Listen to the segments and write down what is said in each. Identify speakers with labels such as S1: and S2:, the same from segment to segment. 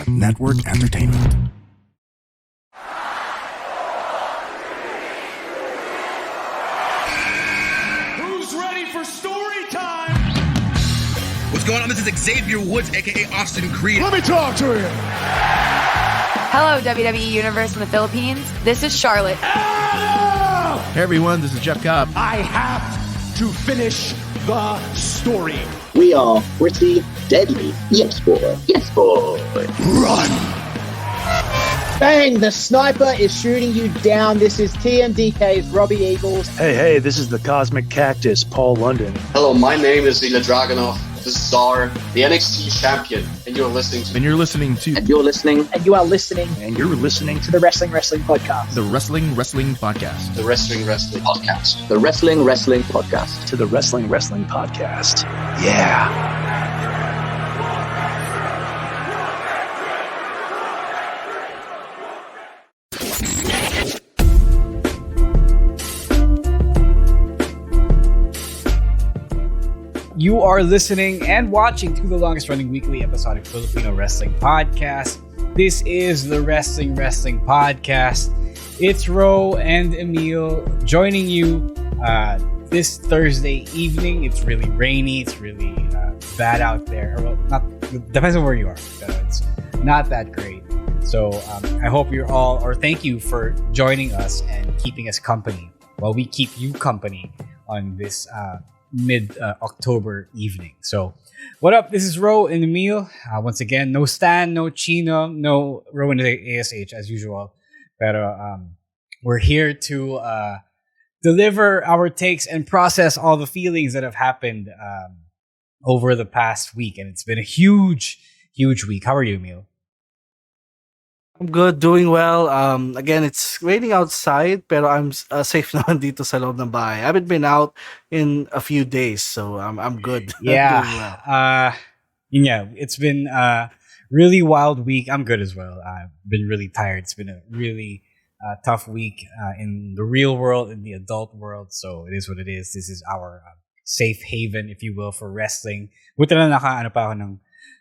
S1: Network Entertainment.
S2: Who's ready for story time?
S3: What's going on? This is Xavier Woods, aka Austin Creed.
S2: Let me talk to him.
S4: Hello, WWE Universe in the Philippines. This is Charlotte.
S1: Hey everyone, this is Jeff Cobb.
S2: I have to finish the story.
S5: We are pretty deadly. Yes, boy. Yes, boy.
S2: Run!
S6: Bang! The sniper is shooting you down. This is TMDK's Robbie Eagles.
S7: Hey, this is the Cosmic Cactus, Paul London.
S8: Hello, my name is Ilya Dragunov, the Czar, the NXT champion, and you're listening to...
S1: And you're listening to...
S5: And you're listening...
S6: And you are listening...
S7: And you're listening
S6: to the Wrestling Podcast.
S1: The Wrestling Podcast.
S8: The Wrestling Podcast.
S5: The Wrestling Podcast.
S7: to the Wrestling Podcast. Yeah.
S9: You are listening and watching to the longest running weekly episodic Filipino wrestling podcast. This is the Wrestling Podcast. It's Ro and Emile joining you this Thursday evening. It's really rainy. It's really bad out there. Well, depends on where you are. It's not that great. So I hope you're all, or thank you for joining us and keeping us company while we keep you company on this mid-October evening. So, what up? This is Ro and Emile. Once again, no Stan, no Chino, no Ro and ASH as usual. Pero we're here to deliver our takes and process all the feelings that have happened over the past week. And it's been a huge week. How are you, Emile?
S10: I'm good, doing well. Again, it's raining outside, pero I'm safe naman dito sa loob ng bahay. I haven't been out in a few days, so I'm good.
S9: Yeah.
S10: Doing well.
S9: Yeah, it's been a really wild week. I'm good as well. I've been really tired. It's been a really tough week in the real world, in the adult world. So it is what it is. This is our safe haven, if you will, for wrestling. Buti na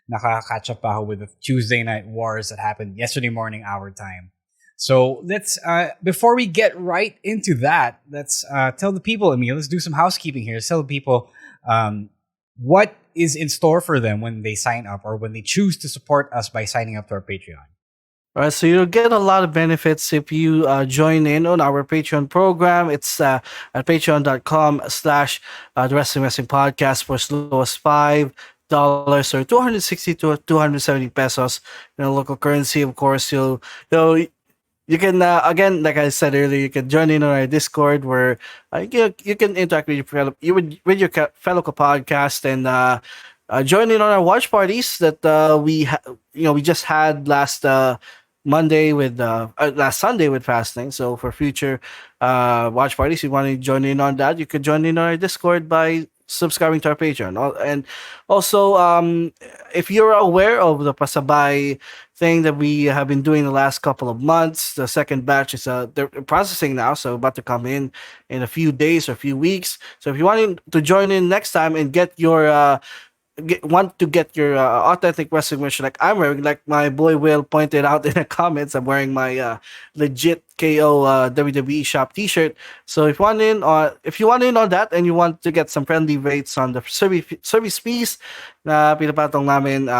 S9: nakaka-catch up pa ako with the Tuesday Night Wars that happened yesterday morning, our time. So let's, before we get right into that, let's tell the people, Emile, let's do some housekeeping here. Let's tell the people what is in store for them when they sign up or when they choose to support us by signing up to our Patreon.
S10: All right, so you'll get a lot of benefits if you join in on our Patreon program. It's at patreon.com/the Wrestling Podcast for as low as $5 or 260 to 270 pesos in a local currency. Of course, you can again, like I said earlier, you can join in on our Discord where you can interact with your fellow podcast and join in on our watch parties that we just had last Sunday with Fastlane. So for future watch parties, you want to join in on that, you could join in on our Discord by subscribing to our Patreon. And also, if you're aware of the pasabay thing that we have been doing the last couple of months, the second batch is they're processing now, so about to come in a few days or a few weeks. So if you want to join in next time and get your authentic wrestling merch like I'm wearing, like my boy Will pointed out in the comments, I'm wearing my legit KO WWE shop t-shirt. So if you want in on that and you want to get some friendly rates on the service fees na pinapatong namin,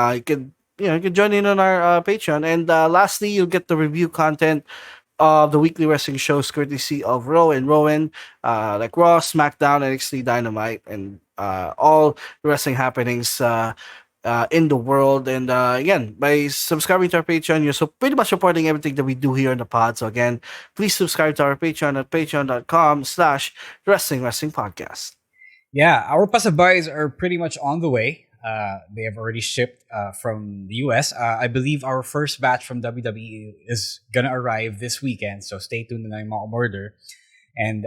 S10: you can join in on our Patreon. And lastly, you'll get the review content of the weekly wrestling shows courtesy of Ro and Rowan, like Raw, SmackDown, NXT, Dynamite, and all the wrestling happenings in the world. And again, by subscribing to our Patreon, you're so pretty much supporting everything that we do here on the pod. So again, please subscribe to our Patreon at patreon.com/Wrestling Podcast.
S9: Yeah, our pasabays are pretty much on the way. They have already shipped from the US. I believe our first batch from WWE is gonna arrive this weekend, so stay tuned na yung mga order. And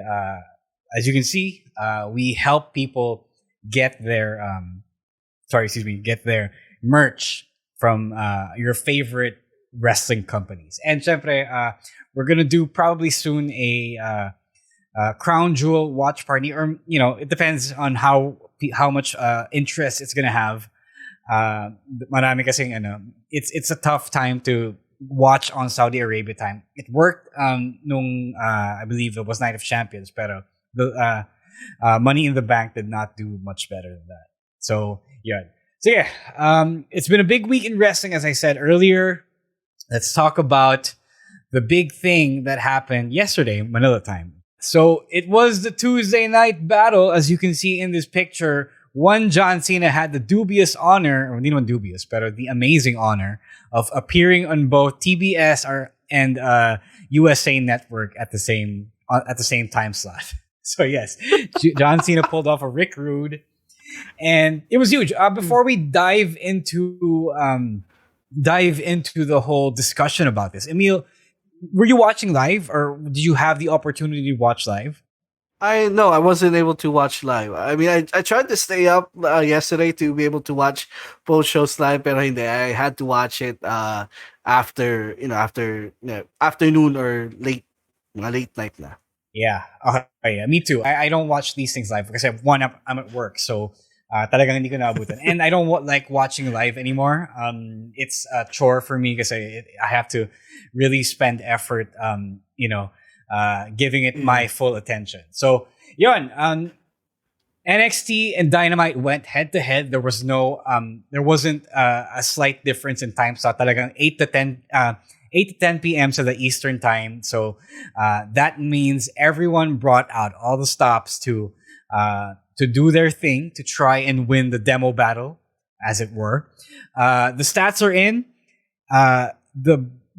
S9: as you can see, we help people get their merch from your favorite wrestling companies. And syempre, we're gonna do probably soon a crown jewel watch party, or it depends on how much interest it's gonna have. Marami kasing it's a tough time to watch on Saudi Arabia time. It worked nung I believe it was Night of Champions, pero the Money in the Bank did not do much better than that. So yeah. It's been a big week in wrestling, as I said earlier. Let's talk about the big thing that happened yesterday, Manila time. So it was the Tuesday night battle, as you can see in this picture. One John Cena had the dubious honor, or hindi naman dubious, but the amazing honor of appearing on both TBS and USA Network at the same time slot. So yes, John Cena pulled off a Rick Rude, and it was huge. Before we dive into the whole discussion about this, Emile, were you watching live, or did you have the opportunity to watch live?
S10: I wasn't able to watch live. I mean, I tried to stay up yesterday to be able to watch both shows live, pero hindi. I had to watch it after afternoon or late night na.
S9: Yeah, yeah, me too. I don't watch these things live because I'm at work, so talagang hindi ko naabutan. And I don't like watching live anymore. It's a chore for me because I have to really spend effort, giving it my full attention. So, yun, NXT and Dynamite went head to head. There wasn't a slight difference in time slot. Talagang 8 to 10 p.m. to the Eastern time. So, that means everyone brought out all the stops to do their thing, to try and win the demo battle, as it were. The stats are in.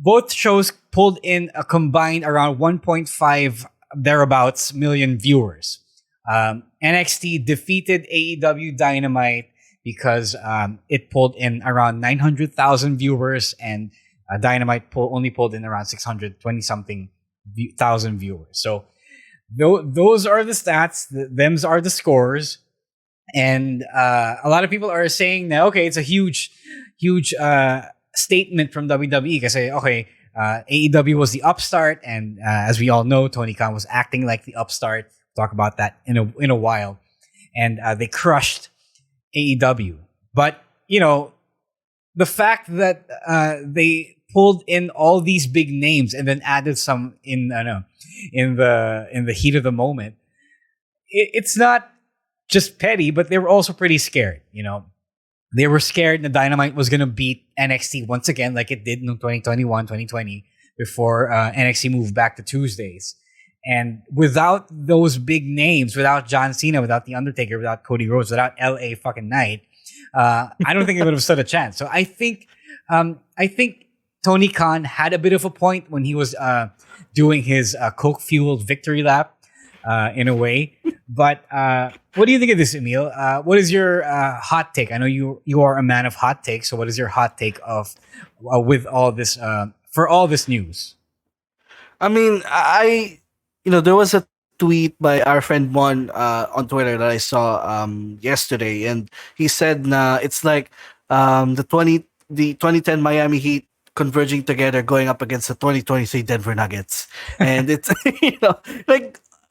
S9: Both shows pulled in a combined around 1.5 thereabouts million viewers. NXT defeated AEW Dynamite because it pulled in around 900,000 viewers, and Dynamite only pulled in around 620-something thousand viewers. So those are the stats. Them's are the scores. And a lot of people are saying now, okay, it's a huge statement from WWE because AEW was the upstart, and as we all know, Tony Khan was acting like the upstart. We'll talk about that in a while, and they crushed AEW. But the fact that they pulled in all these big names and then added some in the heat of the moment, it's not just petty, but they were also pretty scared. They were scared that Dynamite was going to beat NXT once again, like it did in 2021, 2020, before NXT moved back to Tuesdays. And without those big names, without John Cena, without The Undertaker, without Cody Rhodes, without LA fucking Knight, I don't think they would have stood a chance. So I think Tony Khan had a bit of a point when he was doing his coke-fueled victory lap, in a way. But what do you think of this, Emile? What is your hot take? I know you are a man of hot takes. So what is your hot take of with all this for all this news?
S10: I mean, there was a tweet by our friend Mon on Twitter that I saw yesterday, and he said it's like the 2010 Miami Heat converging together going up against the 2023 Denver Nuggets. And it's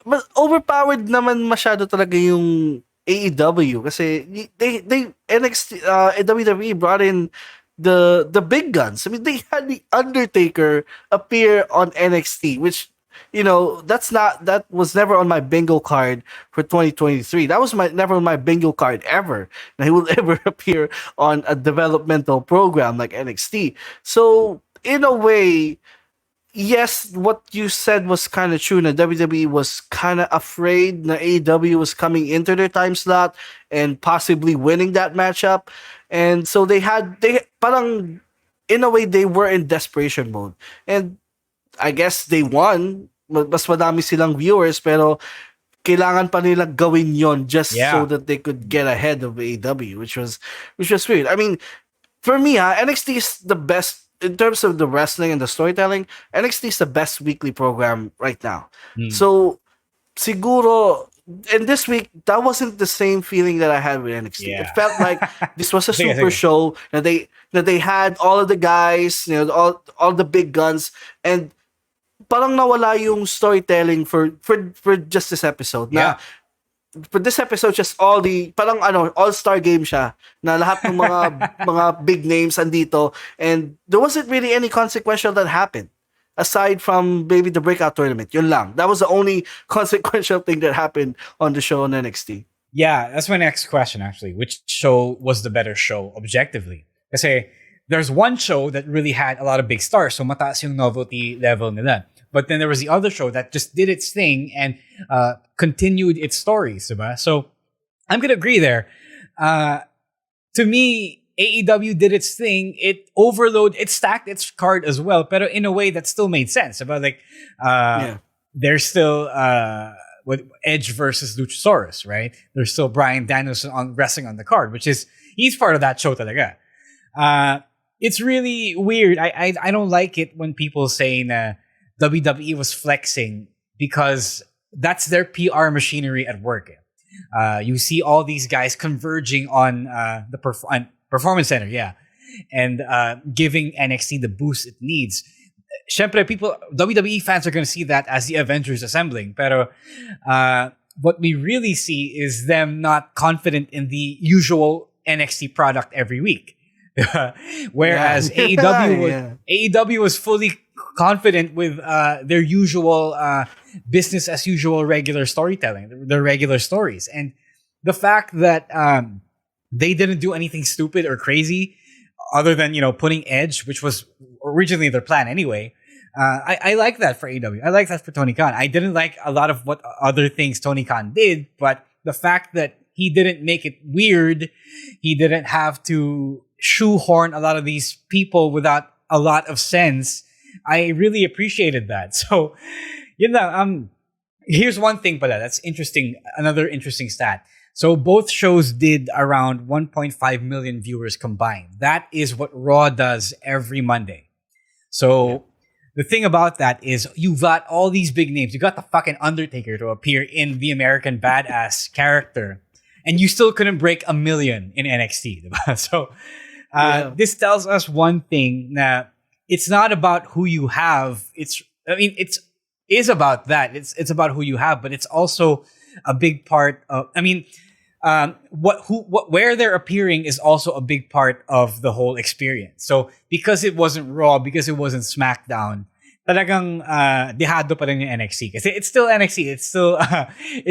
S10: but overpowered naman masyado talaga yung AEW kasi they NXT WWE brought in the big guns. I mean, they had the Undertaker appear on NXT, which that was never on my bingo card for 2023. That was never on my bingo card ever. And he will ever appear on a developmental program like NXT. So in a way, yes, what you said was kind of true. Na WWE was kind of afraid na AEW was coming into their time slot and possibly winning that matchup. And so they parang, in a way, they were in desperation mode. And I guess they won. Mas madami silang viewers, pero kailangan pa nila gawin yon just so that they could get ahead of AEW, which was weird. I mean, for me, NXT is the best in terms of the wrestling and the storytelling. NXT is the best weekly program right now. So, siguro, and this week, that wasn't the same feeling that I had with NXT.
S9: Yeah.
S10: It felt like this was a super show, that they had all of the guys, all the big guns, and parang nawala yung storytelling for just this episode.
S9: Yeah.
S10: for this episode, just all the parang all-star game siya na lahat ng mga mga big names andito, and there wasn't really any consequential that happened aside from maybe the breakout tournament. Yun lang. That was the only consequential thing that happened on the show on NXT.
S9: Yeah, that's my next question actually. Which show was the better show objectively? Kasi there's one show that really had a lot of big stars, so mataas yung novelty level nila. But then there was the other show that just did its thing and continued its stories, diba? So I'm gonna agree there. To me, AEW did its thing. It stacked its card as well, but in a way that still made sense. About there's still with Edge versus Luchasaurus, right? There's still Bryan Danielson on wrestling on the card, which is he's part of that show talaga. It's really weird. I don't like it when people say na WWE was flexing because that's their PR machinery at work. You see all these guys converging on the Performance Center, and giving NXT the boost it needs. Syempre, WWE fans are going to see that as the Avengers assembling. Pero what we really see is them not confident in the usual NXT product every week. Whereas AEW was fully confident with their usual business as usual regular storytelling, their regular stories. And the fact that they didn't do anything stupid or crazy other than, putting Edge, which was originally their plan anyway. I like that for AEW. I like that for Tony Khan. I didn't like a lot of what other things Tony Khan did, but the fact that he didn't make it weird, he didn't have to shoehorn a lot of these people without a lot of sense. I really appreciated that. So, here's one thing, but that's interesting. Another interesting stat. So both shows did around 1.5 million viewers combined. That is what Raw does every Monday. So the thing about that is you've got all these big names. You got the fucking Undertaker to appear in the American Badass character, and you still couldn't break 1 million in NXT. So this tells us one thing, that it's not about who you have. It is about that. It's about who you have, but it's also a big part of. Where they're appearing is also a big part of the whole experience. So because it wasn't Raw, because it wasn't SmackDown, talagang dehado pa rin yung NXT. Kasi it's still NXT. It's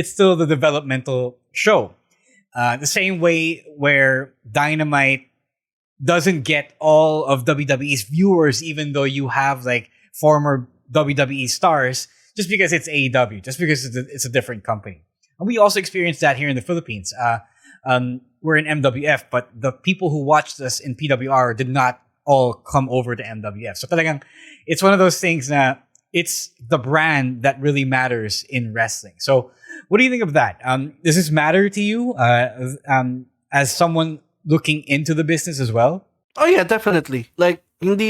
S9: still the developmental show. The same way where Dynamite doesn't get all of WWE's viewers, even though you have like former WWE stars, just because it's AEW, just because it's a different company. And we also experienced that here in the Philippines. We're in MWF, but the people who watched us in PWR did not all come over to MWF. So talagang, it's one of those things that it's the brand that really matters in wrestling. So what do you think of that? Does this matter to you as someone looking into the business as well?
S10: Oh yeah, definitely. Like, it's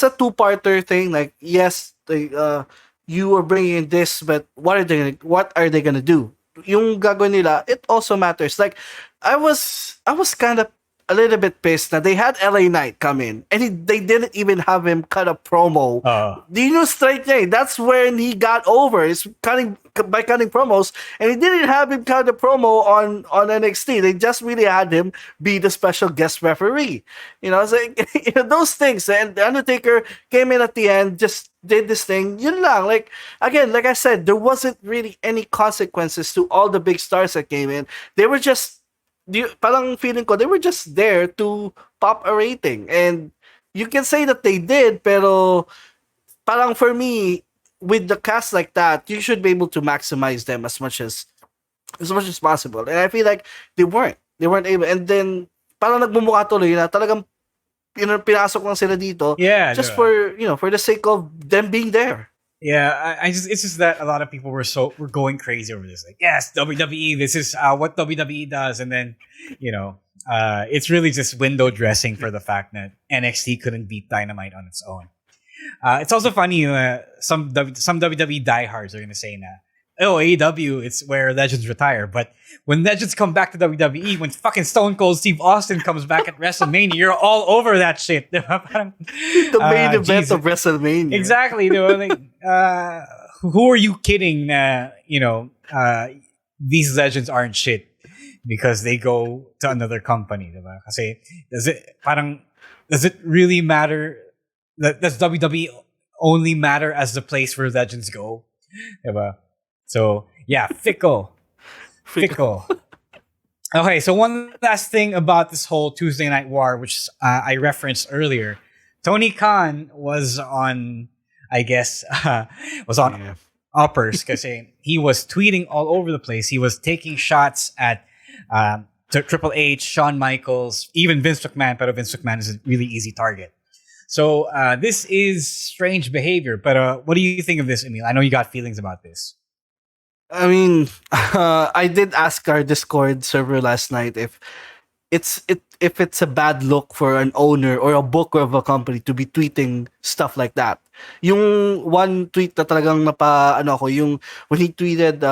S10: a two-parter thing. Like, yes, you are bringing in this, but what are they gonna do? Yung gagawin nila, it also matters. Like, I was kind of a little bit pissed that they had LA Knight come in and they didn't even have him cut a promo. Straight niya, that's when he got over. It's cutting promos, and he didn't have him cut a promo on NXT. They just really had him be the special guest referee. It's like, those things. And the Undertaker came in at the end, just did this thing. Yun lang. Like, again, like I said, there wasn't really any consequences to all the big stars that came in. They were just, parang feeling ko, they were just there to pop a rating. And you can say that they did, pero parang for me, with the cast like that, you should be able to maximize them as much as possible. And I feel like they weren't able. And then parang nagmumukha tuloy na talagang pinasok lang sila dito, just for the sake of them being there.
S9: Yeah, it's just that a lot of people were going crazy over this. Like, yes, WWE, this is what WWE does, and then it's really just window dressing for the fact that NXT couldn't beat Dynamite on its own. It's also funny, some WWE diehards are gonna say now, AEW, it's where legends retire. But when legends come back to WWE, when fucking Stone Cold Steve Austin comes back at WrestleMania, you're all over that shit.
S10: The main event of WrestleMania.
S9: Exactly. who are you kidding? These legends aren't shit because they go to another company, diba? Kasi does it really matter? Does WWE only matter as the place where legends go? Diba? So yeah, fickle. Okay, so one last thing about this whole Tuesday Night War, which I referenced earlier. Tony Khan was on, I guess, uppers because he was tweeting all over the place. He was taking shots at Triple H, Shawn Michaels, even Vince McMahon, but Vince McMahon is a really easy target. So this is strange behavior, but what do you think of this, Emile? I know you got feelings about this.
S10: I mean, I did ask our Discord server last night if it's a bad look for an owner or a booker of a company to be tweeting stuff like that. Yung one tweet na talagang yung when he tweeted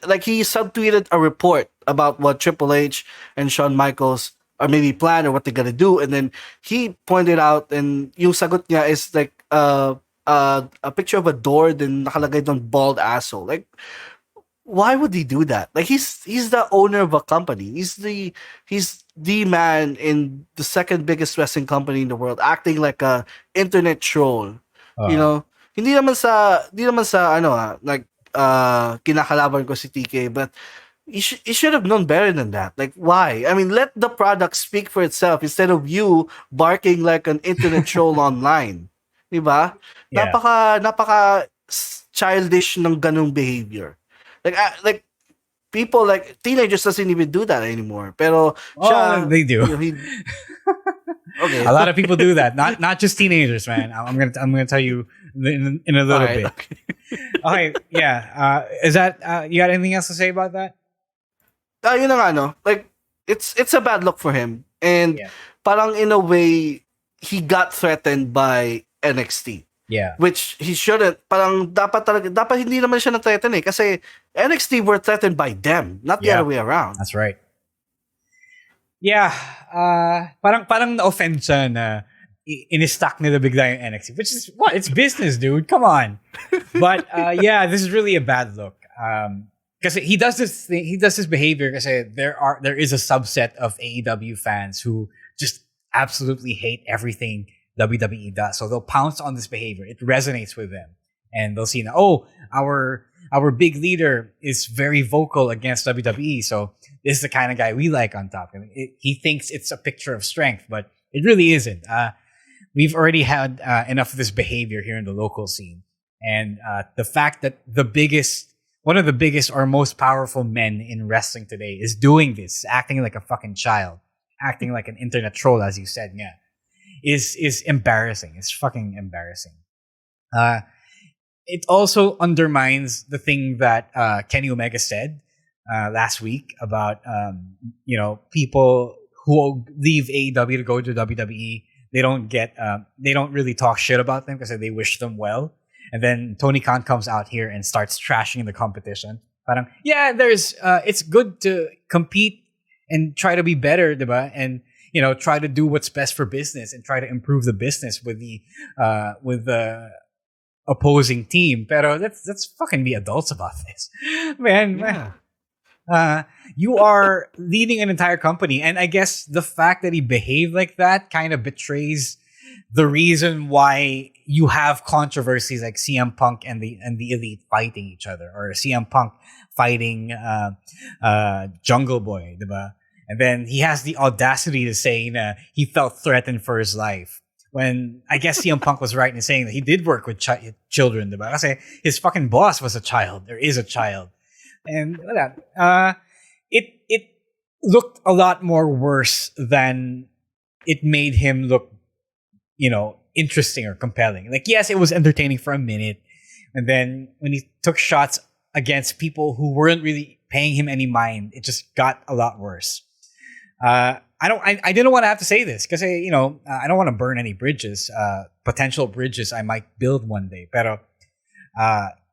S10: like he subtweeted a report about what Triple H and Shawn Michaels are maybe plan or what they're gonna do, and then he pointed out, and yung sagot niya is like a picture of a door, then nakalagay doon bald asshole. Like, why would he do that? Like, he's the owner of a company. He's the man in the second biggest wrestling company in the world, acting like a internet troll. You know, hindi naman sa like kinakalaban ko si TK, but he should have known better than that. Like, why? I mean, let the product speak for itself instead of you barking like an internet troll online. Diba?
S9: Yeah.
S10: Napaka childish ng ganung behavior. Like people, like teenagers doesn't even do that anymore. Pero
S9: they do.
S10: Okay.
S9: A lot of people do that. Not just teenagers, man. I'm gonna tell you in a little bit. Okay, yeah. Is that you got anything else to say about that?
S10: Yun na nga, no? Like, it's a bad look for him. And parang in a way, he got threatened by NXT.
S9: Yeah.
S10: Which he shouldn't. Parang dapat hindi naman siya na-threaten kasi NXT were threatened by them, not the other way around.
S9: That's right. Yeah. Parang na-offend siya na in-stack nila bigla yung NXT, which is what? It's business, dude. Come on. But yeah, this is really a bad look. Because he does this thing, he does this behavior because there is a subset of AEW fans who just absolutely hate everything WWE does. So they'll pounce on this behavior. It resonates with them. And they'll see, our big leader is very vocal against WWE. So this is the kind of guy we like on top. I mean, he thinks it's a picture of strength, but it really isn't. We've already had enough of this behavior here in the local scene. And the fact that one of the biggest or most powerful men in wrestling today is doing this, acting like a fucking child, acting like an internet troll, as you said, is embarrassing. It's fucking embarrassing. It also undermines the thing that Kenny Omega said last week about people who leave AEW to go to WWE. They don't really talk shit about them because they wish them well. And then Tony Khan comes out here and starts trashing the competition. Parang, it's good to compete and try to be better, diba? And try to do what's best for business and try to improve the business with the opposing team. Pero let's fucking be adults about this, man. You are leading an entire company, and I guess the fact that he behaved like that kind of betrays the reason why you have controversies like CM Punk and the Elite fighting each other, or CM Punk fighting Jungle Boy, diba? And then he has the audacity to say he felt threatened for his life. When I guess CM Punk was right in saying that he did work with children, diba? Kasi his fucking boss was a child. There is a child. And it looked a lot more worse than it made him look, interesting or compelling. Like, yes, it was entertaining for a minute. And then when he took shots against people who weren't really paying him any mind, it just got a lot worse. I didn't want to have to say this because I don't want to burn any bridges, potential bridges I might build one day. Pero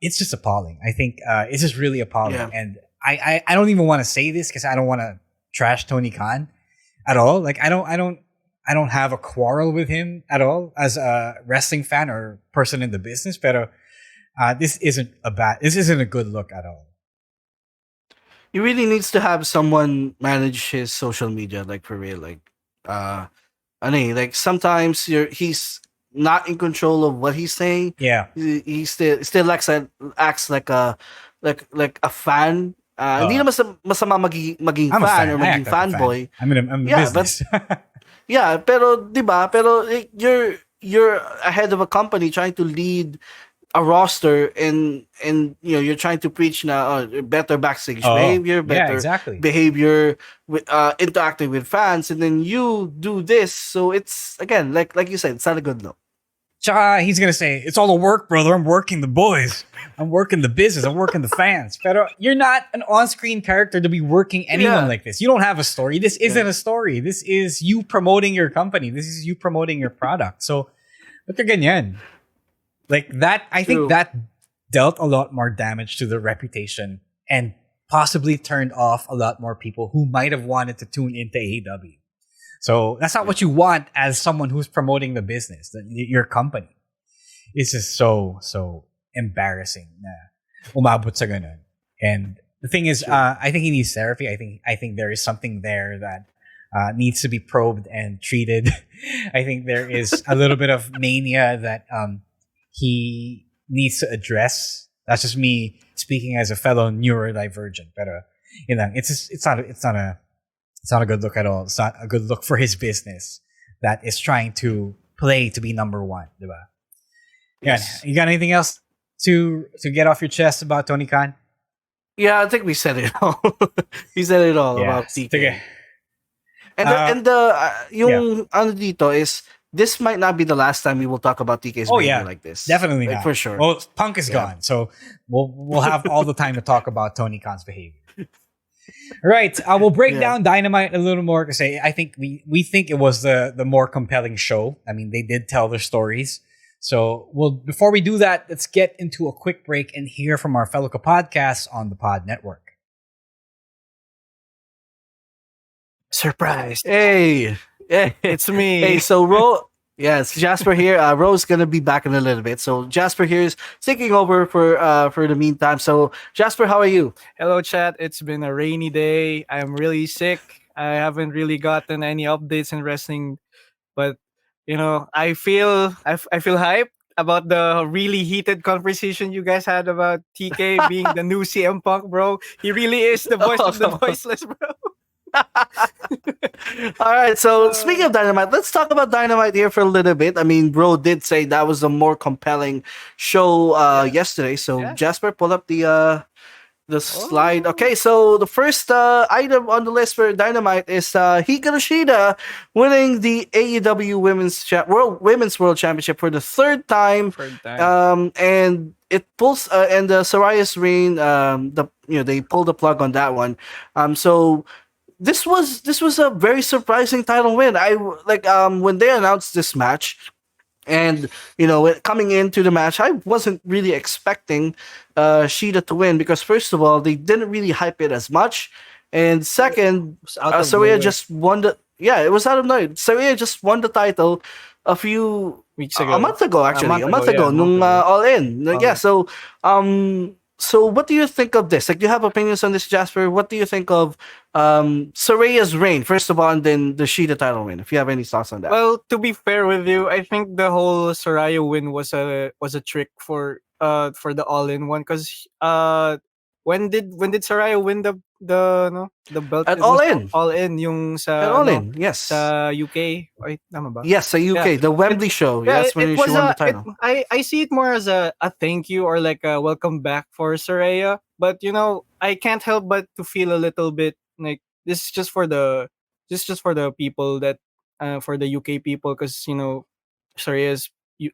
S9: it's just appalling. I think it's just really appalling. Yeah. And I don't even want to say this because I don't want to trash Tony Khan at all. Like, I don't have a quarrel with him at all as a wrestling fan or person in the business. Pero This isn't a good look at all.
S10: He really needs to have someone manage his social media, like for real. Like, like sometimes he's not in control of what he's saying.
S9: Yeah.
S10: He still acts like a fan. Hindi naman masama maging
S9: I'm a
S10: fan
S9: fan.
S10: or
S9: I
S10: maging
S9: act like a
S10: fanboy.
S9: fan. I'm in business.
S10: Yeah, pero 'di ba? Pero you're ahead of a company trying to lead a roster, and you're trying to preach now better backstage behavior, better
S9: exactly.
S10: behavior with interacting with fans, and then you do this. So it's again like you said, it's not a good look.
S9: Tsaka he's gonna say, it's all the work, brother. I'm working the boys. I'm working the business. I'm working the fans. Pero you're not an on-screen character to be working anyone like this. You don't have a story. This isn't a story. This is you promoting your company. This is you promoting your product. So, ba't ka ganyan? Like that, I think that dealt a lot more damage to the reputation and possibly turned off a lot more people who might have wanted to tune into AEW. So that's not what you want as someone who's promoting the business, your company. It's just so embarrassing na umabot sa ganun. And the thing is, I think he needs therapy. I think there is something there that needs to be probed and treated. I think there is a little bit of mania that he needs to address. That's just me speaking as a fellow neurodivergent. But it's not a good look at all. It's not a good look for his business that is trying to play to be number one, diba? Yes. You got anything else to get off your chest about Tony Khan?
S10: Yeah, I think we said it all. We said it all about TK.
S9: Sige.
S10: Yung ano dito is, this might not be the last time we will talk about TK's behavior like this.
S9: Definitely
S10: like,
S9: not.
S10: for sure.
S9: Well, Punk is gone, so we'll have all the time to talk about Tony Khan's behavior. Right, we'll break down Dynamite a little more because I think we think it was the more compelling show. I mean, they did tell their stories. So, before we do that, let's get into a quick break and hear from our fellow podcasts on the Pod Network.
S11: Surprise!
S10: Hey,
S11: it's me.
S10: Hey, so yes, Jasper here. Ro's gonna be back in a little bit. So Jasper here is taking over for the meantime. So Jasper, how are you?
S11: Hello, chat. It's been a rainy day. I'm really sick. I haven't really gotten any updates in wrestling, but I feel hyped about the really heated conversation you guys had about TK being the new CM Punk, bro. He really is the voice of the voiceless, bro.
S10: All right, so speaking of Dynamite, let's talk about Dynamite here for a little bit. I mean, bro did say that was a more compelling show yesterday. So Jasper, pull up the slide. Okay, so the first item on the list for Dynamite is Hikaru Shida winning the AEW Women's World Championship for the third time. And it pulls and the Sarayas reign. They pulled the plug on that one. So this was a very surprising title win. When they announced this match, and coming into the match, I wasn't really expecting Shida to win because first of all, they didn't really hype it as much, and second, Saraya just won the. Yeah, it was out of nowhere. Saraya just won the title a few
S11: weeks ago.
S10: A month ago, actually. A month ago, All In. Yeah, so what do you think of this? Like, do you have opinions on this, Jasper? What do you think of Saraya's reign, first of all, and then the Shida title win? If you have any thoughts on that.
S11: Well, to be fair with you, I think the whole Saraya win was a trick for the All In one because when did Saraya win the belt
S10: at All In?
S11: All In yung sa
S10: at All In, yes,
S11: sa UK. Ay, tama ba?
S10: Yes, sa UK, the Wembley show. That's when she won the title.
S11: I see it more as a thank you or like a welcome back for Saraya, but I can't help but to feel a little bit like this is just for the people that for the UK people because Saraya's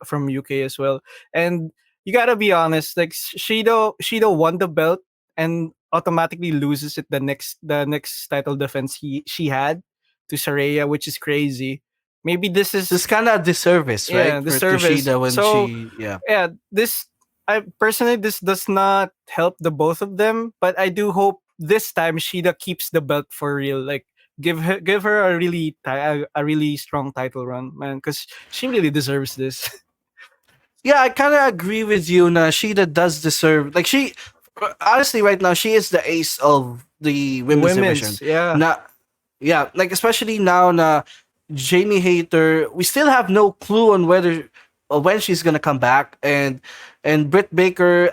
S11: from UK as well, and you gotta be honest, like Shida won the belt and automatically loses it the next title defense she had to Saraya, which is crazy. Maybe this is
S10: kind of a disservice, right?
S11: Yeah, disservice.
S10: Shida
S11: I personally, this does not help the both of them, but I do hope this time Shida keeps the belt for real. Like give her a really strong title run, man, because she really deserves this.
S10: Yeah, I kind of agree with you. Na Shida does deserve, like, she honestly right now she is the ace of the women's division.
S11: Yeah.
S10: Na, yeah, like especially now na Jamie Hayter, we still have no clue on whether or when she's gonna come back, and Britt Baker,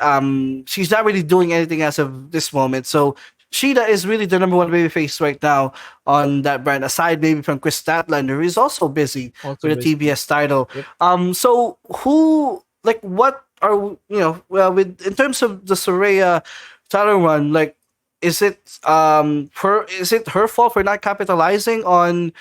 S10: she's not really doing anything as of this moment. So Shida is really the number one babyface right now on that brand, aside maybe from Chris Statlander, who is also busy
S11: Also
S10: with the
S11: busy.
S10: TBS title.
S11: Yep.
S10: So who, like, what are, well, with in terms of the Soraya title run, like, is it her fault for not capitalizing on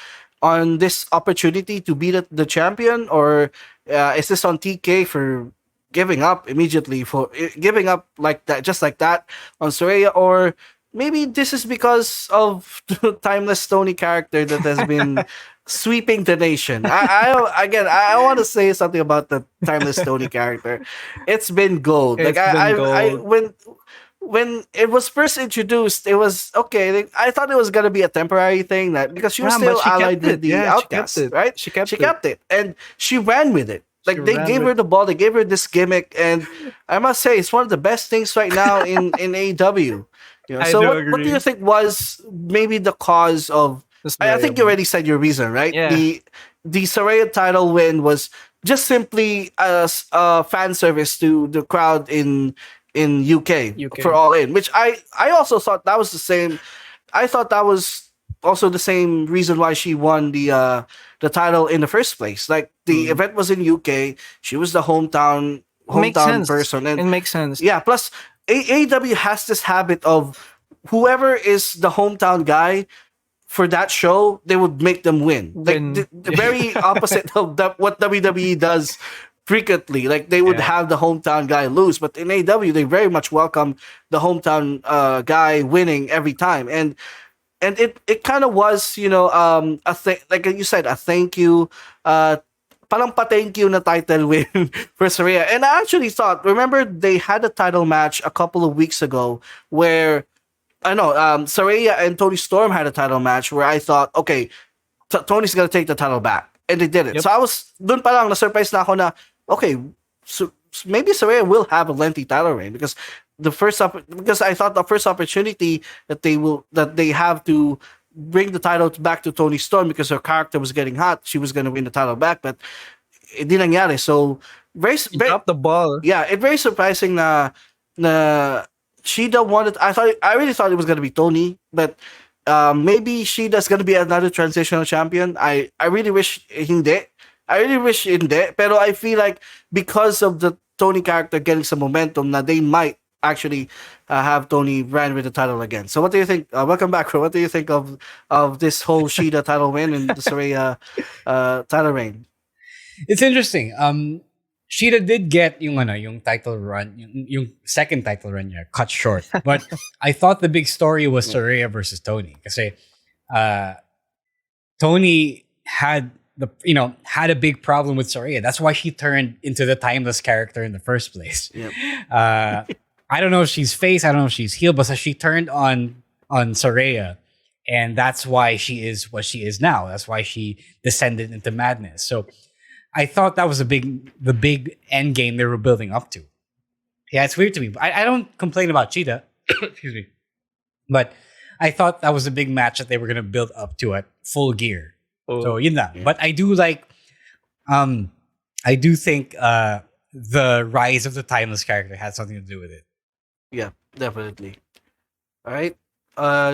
S10: this opportunity to beat the champion, or is this on TK for giving up immediately, for giving up like that, just like that, on Soraya? Or maybe this is because of the timeless Tony character that has been sweeping the nation. I want to say something about the timeless Tony character. It's been gold. Like,
S11: It's been gold.
S10: when it was first introduced, it was okay. Like, I thought it was gonna be a temporary thing, that because she was
S11: Yeah, but
S10: still
S11: she kept
S10: allied with
S11: it.
S10: the
S11: Yeah, she
S10: Outcast,
S11: kept it.
S10: right?
S11: She kept
S10: it, and she ran with it. Like,
S11: She
S10: they
S11: ran
S10: gave
S11: with-
S10: her the ball, they gave her this gimmick, and I must say it's one of the best things right now in AEW.
S11: I
S10: So
S11: do
S10: what do
S11: agree.
S10: you think was maybe the cause of?
S11: The
S10: I think you
S11: Soraya
S10: already said your reason, right?
S11: Yeah.
S10: The Saraya title win was just simply as fan service to the crowd in UK,
S11: UK.
S10: for All In, which I also thought that was the same. I thought that was also the same reason why she won the title in the first place. Like, the event was in UK, she was the hometown
S11: Makes sense.
S10: person, and
S11: It makes sense.
S10: yeah. Plus, AEW has this habit of whoever is the hometown guy for that show, they would make them win. Like,
S11: Win.
S10: the very opposite of what WWE does frequently. Like, they would
S11: Yeah.
S10: have the hometown guy lose, but in AEW, they very much welcome the hometown guy winning every time. And it kind of was, a thing, like you said, a thank you, parang pa-thank you na title win for Saraya. And I actually thought, remember, they had a title match a couple of weeks ago where, I know, Saraya and Tony Storm had a title match where I thought, okay, Tony's gonna take the title back, and they did it.
S11: Yep.
S10: So I was dun pa lang na surprise na ako na, okay, so maybe Saraya will have a lengthy title reign, because because I thought the first opportunity that they have to bring the title back to Tony Storm, because her character was getting hot, she was gonna win the title back, but hindi nangyari. So
S11: She dropped the ball.
S10: yeah, it's very surprising na Shida wanted. I really thought it was gonna be Tony, but maybe Shida's gonna be another transitional champion. I really wish hindi. Pero I feel like because of the Tony character getting some momentum, na they might actually have Tony ran with the title again. So what do you think? Welcome back, Ro. What do you think of this whole Shida title win and the Saraya title reign?
S9: It's interesting. Shida did get yung title run, yung second title run niya, cut short. But I thought the big story was Saraya versus Tony. Kasi Tony had a big problem with Saraya. That's why she turned into the timeless character in the first place.
S10: Yep.
S9: I don't know if she's face, I don't know if she's heel, but she turned on Saraya. And that's why she is what she is now. That's why she descended into madness. So I thought that was the big end game they were building up to. Yeah, it's weird to me. I don't complain about Cheetah. Excuse me. But I thought that was a big match that they were going to build up to at full gear.
S11: Oh,
S9: So, yun lang. But I do like, I do think the rise of the timeless character had something to do with it.
S10: Yeah, definitely. All right.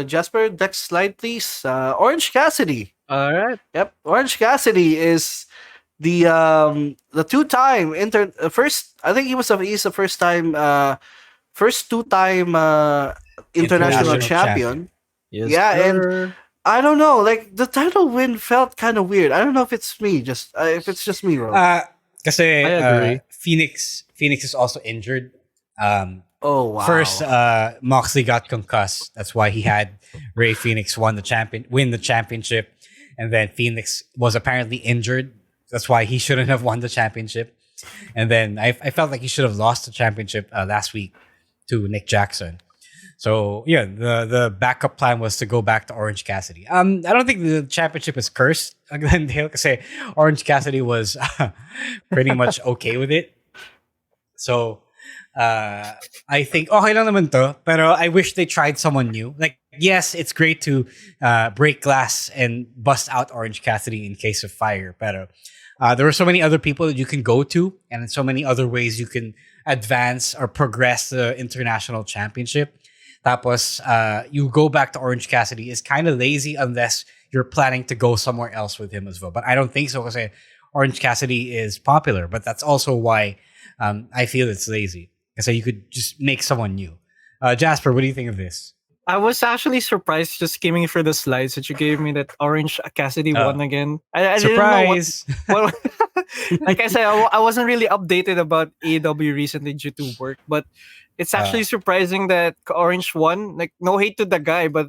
S10: Jasper, next slide, please. Orange Cassidy.
S11: All right.
S10: Yep, Orange Cassidy is the two-time first. I think he's the first two-time international champion.
S11: Yes,
S10: Yeah, and
S11: sir.
S10: I don't know, like the title win felt kind of weird. I don't know if it's me, if it's just me, bro.
S9: Kasi
S11: I agree.
S9: Phoenix is also injured.
S10: Oh wow.
S9: First, Moxley got concussed. That's why he had Ray Phoenix win the championship, and then Phoenix was apparently injured. That's why he shouldn't have won the championship. And then I felt like he should have lost the championship last week to Nick Jackson. So yeah, the backup plan was to go back to Orange Cassidy. I don't think the championship is cursed. Glendale, kasi Orange Cassidy was pretty much okay with it. So, I think okay lang naman to, pero I wish they tried someone new. Like, yes, it's great to break glass and bust out Orange Cassidy in case of fire, pero there are so many other people that you can go to, and so many other ways you can advance or progress the international championship. Tapos, you go back to Orange Cassidy is kind of lazy unless you're planning to go somewhere else with him as well. But I don't think so because Orange Cassidy is popular. But that's also why I feel it's lazy. So you could just make someone new. Jasper, what do you think of this?
S11: I was actually surprised just skimming through the slides that you gave me that Orange Cassidy won again. I
S9: Surprise!
S11: Didn't know what like I said, I wasn't really updated about AEW recently due to work, but it's actually surprising that Orange won. Like, no hate to the guy, but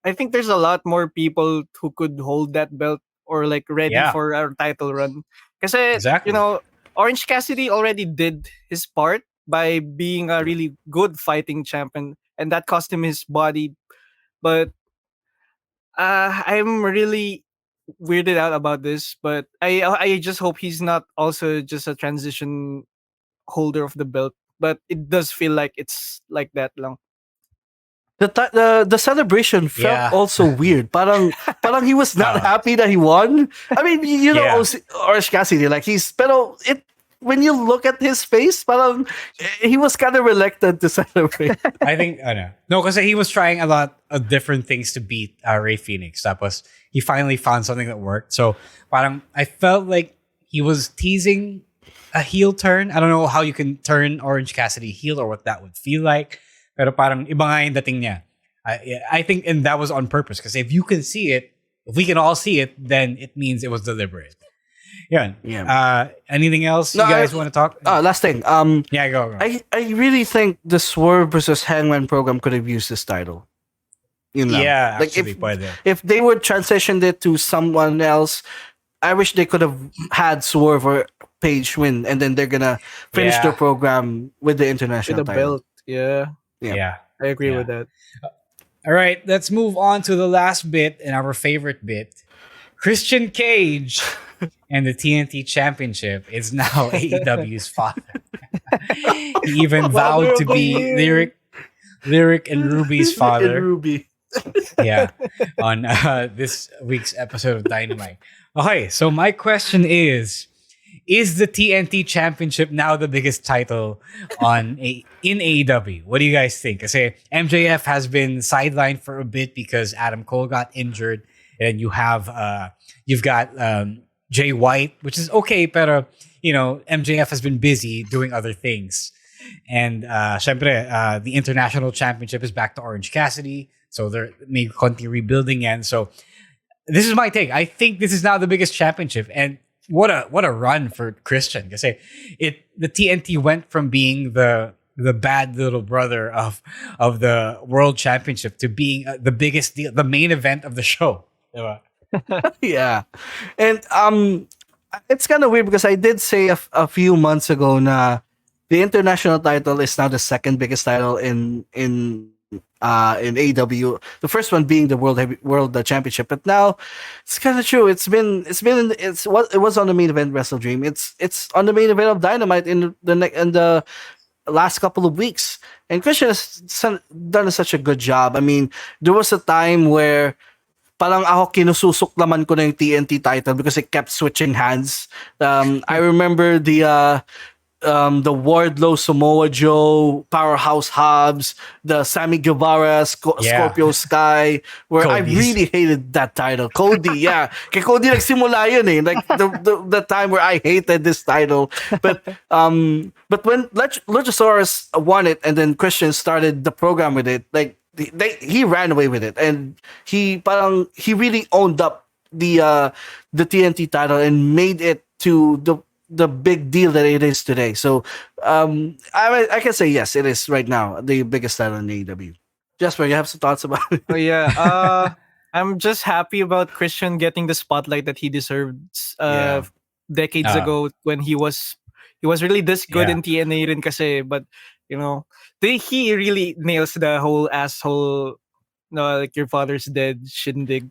S11: I think there's a lot more people who could hold that belt or like ready for our title run. Because
S9: Exactly.
S11: you know, Orange Cassidy already did his part by being a really good fighting champion, and that cost him his body. But I'm really weirded out about this. But I just hope he's not also just a transition holder of the belt. But it does feel like it's like that long.
S10: The celebration felt also weird. Parang he was not happy that he won. I mean, you know, Orange Cassidy, like pero it when you look at his face, parang he was kind of reluctant to celebrate.
S9: I think, no, because he was trying a lot of different things to beat Ray Phoenix. Tapos he finally found something that worked. So parang I felt like he was teasing a heel turn. I don't know how you can turn Orange Cassidy heel or what that would feel like. Pero parang iba nga yung dating niya. I think, and that was on purpose. Because if you can see it, if we can all see it, then it means it was deliberate. Yeah. Anything else you guys want to talk?
S10: Last thing.
S9: Yeah, go.
S10: I really think the Swerve versus Hangman program could have used this title. You know,
S9: yeah,
S10: like
S9: actually,
S10: if they would transitioned it to someone else, I wish they could have had Swerve or Page win, and then they're gonna finish their program with the international
S11: with the
S10: title.
S11: belt. Yeah. I agree with that.
S9: All right, let's move on to the last bit and our favorite bit. Christian Cage and the TNT Championship is now AEW's father. He even vowed to be Lyric and Ruby's father.
S10: Ruby.
S9: On this week's episode of Dynamite. Okay, so my question is the TNT Championship now the biggest title in AEW? What do you guys think? I say MJF has been sidelined for a bit because Adam Cole got injured, and you've got Jay White, which is okay, pero MJF has been busy doing other things. And syempre, the International Championship is back to Orange Cassidy, so they're maybe continue rebuilding. And so this is my take. I think this is now the biggest championship, and what a run for Christian. I say the TNT went from being the bad little brother of the World Championship to being the biggest deal, the main event of the show.
S10: Yeah, and it's kind of weird because I did say a few months ago na the international title is now the second biggest title in AEW. The first one being the World Championship, but now it's kind of true. It was on the main event Wrestle Dream. It's on the main event of Dynamite in the last couple of weeks, and Christian has done such a good job. I mean, there was a time where parang ako kinususuklaman ko na yung TNT title because it kept switching hands. I remember the Wardlow, Samoa Joe, Powerhouse Hobbs, the Sammy Guevara, Scorpio Sky, where
S9: Cody's.
S10: I really hated that title. Cody, yeah. Kay Cody nagsimula yun eh. Like the time where I hated this title. But when Luchasaurus won it and then Christian started the program with it, like he ran away with it, and he really owned up the TNT title and made it to the big deal that it is today. So I can say yes, it is right now the biggest title in AEW. Jasper, you have some thoughts about it?
S11: Oh yeah. I'm just happy about Christian getting the spotlight that he deserved decades ago when he was really this good in TNA rin kasi, but he really nails the whole asshole like your father's dead shindig.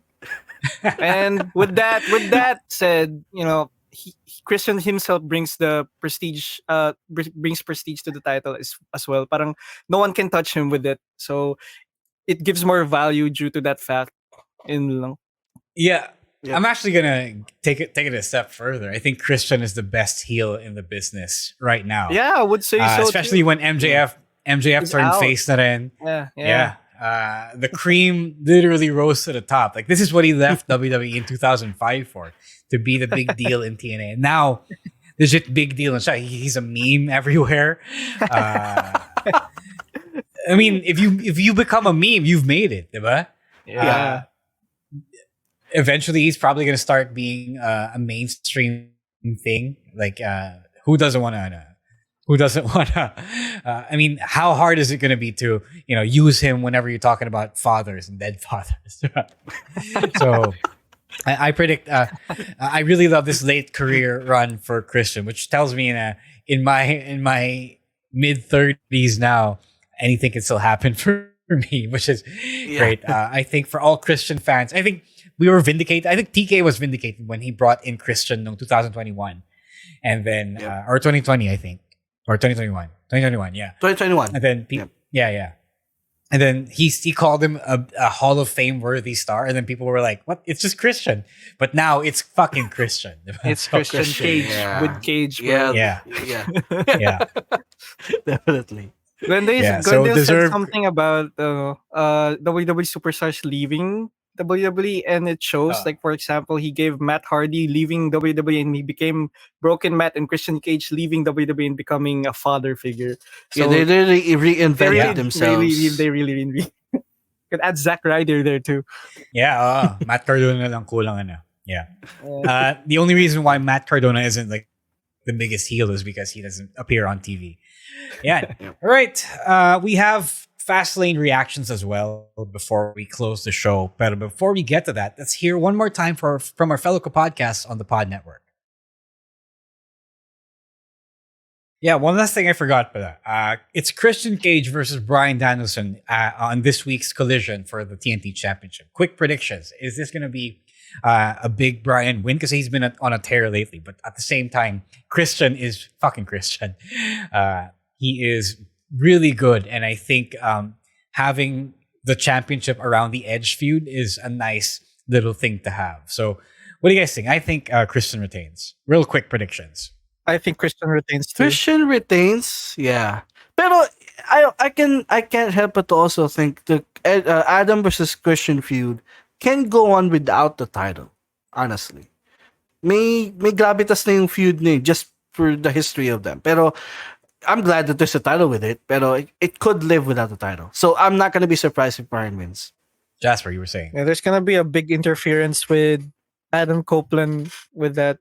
S11: And with that said, Christian himself brings the prestige, brings prestige to the title as well. Parang no one can touch him with it, so it gives more value due to that fact. In lang.
S9: Yeah.
S10: Yep.
S9: I'm actually gonna take it a step further. I think Christian is the best heel in the business right now.
S11: Yeah, I would say so.
S9: Especially
S11: too.
S9: when MJF
S11: He's
S9: turned
S11: out.
S9: face na rin.
S11: Yeah.
S9: The cream literally rose to the top. Like, this is what he left WWE in 2005 for, to be the big deal in TNA. And now, legit big deal in siya. He's a meme everywhere. I mean, if you become a meme, you've made it, diba?
S11: Yeah.
S9: Eventually, he's probably going to start being a mainstream thing. Like, who doesn't want to? Who doesn't want to? I mean, how hard is it going to be to, use him whenever you're talking about fathers and dead fathers? So, I predict. I really love this late career run for Christian, which tells me in my mid-30s now, anything can still happen for me, which is great. I think for all Christian fans, I think we were vindicated. I think TK was vindicated when he brought in Christian in 2021, and then or 2020, I think. Or 2021. 2021, yeah.
S10: 2021.
S9: And then, yeah. And then he called him a Hall of Fame worthy star. And then people were like, what? It's just Christian. But now it's fucking Christian.
S11: It's Christian Cage with Cage. Bro.
S9: Yeah.
S10: Definitely.
S11: When they
S9: so
S11: said something about WWE superstars leaving WWE, and it shows, like, for example, he gave Matt Hardy leaving WWE and he became Broken Matt, and Christian Cage leaving WWE and becoming a father figure. So
S10: they really reinvented themselves.
S11: They really could add Zack Ryder there too.
S9: Yeah, Matt Cardona na lang kulang . Yeah. The only reason why Matt Cardona isn't like the biggest heel is because he doesn't appear on TV. Yeah. All right. We have Fastlane reactions as well before we close the show. But before we get to that, let's hear one more time from our fellow podcasts on the Pod Network. Yeah, one last thing I forgot. But it's Christian Cage versus Bryan Danielson on this week's Collision for the TNT Championship. Quick predictions. Is this going to be a big Bryan win? Because he's been on a tear lately. But at the same time, Christian is fucking Christian. He is really good, and I think having the championship around the Edge feud is a nice little thing to have. So, what do you guys think? I think Christian retains. Real quick predictions.
S11: I think Christian retains too.
S10: Christian retains, yeah. Pero I can't help but to also think the Adam versus Christian feud can go on without the title. Honestly, may gravitas na yung feud na just for the history of them. Pero I'm glad that there's a title with it, pero it could live without the title. So I'm not going to be surprised if Bryan wins.
S9: Jasper, you were saying.
S11: Yeah, there's going to be a big interference with Adam Copeland with that.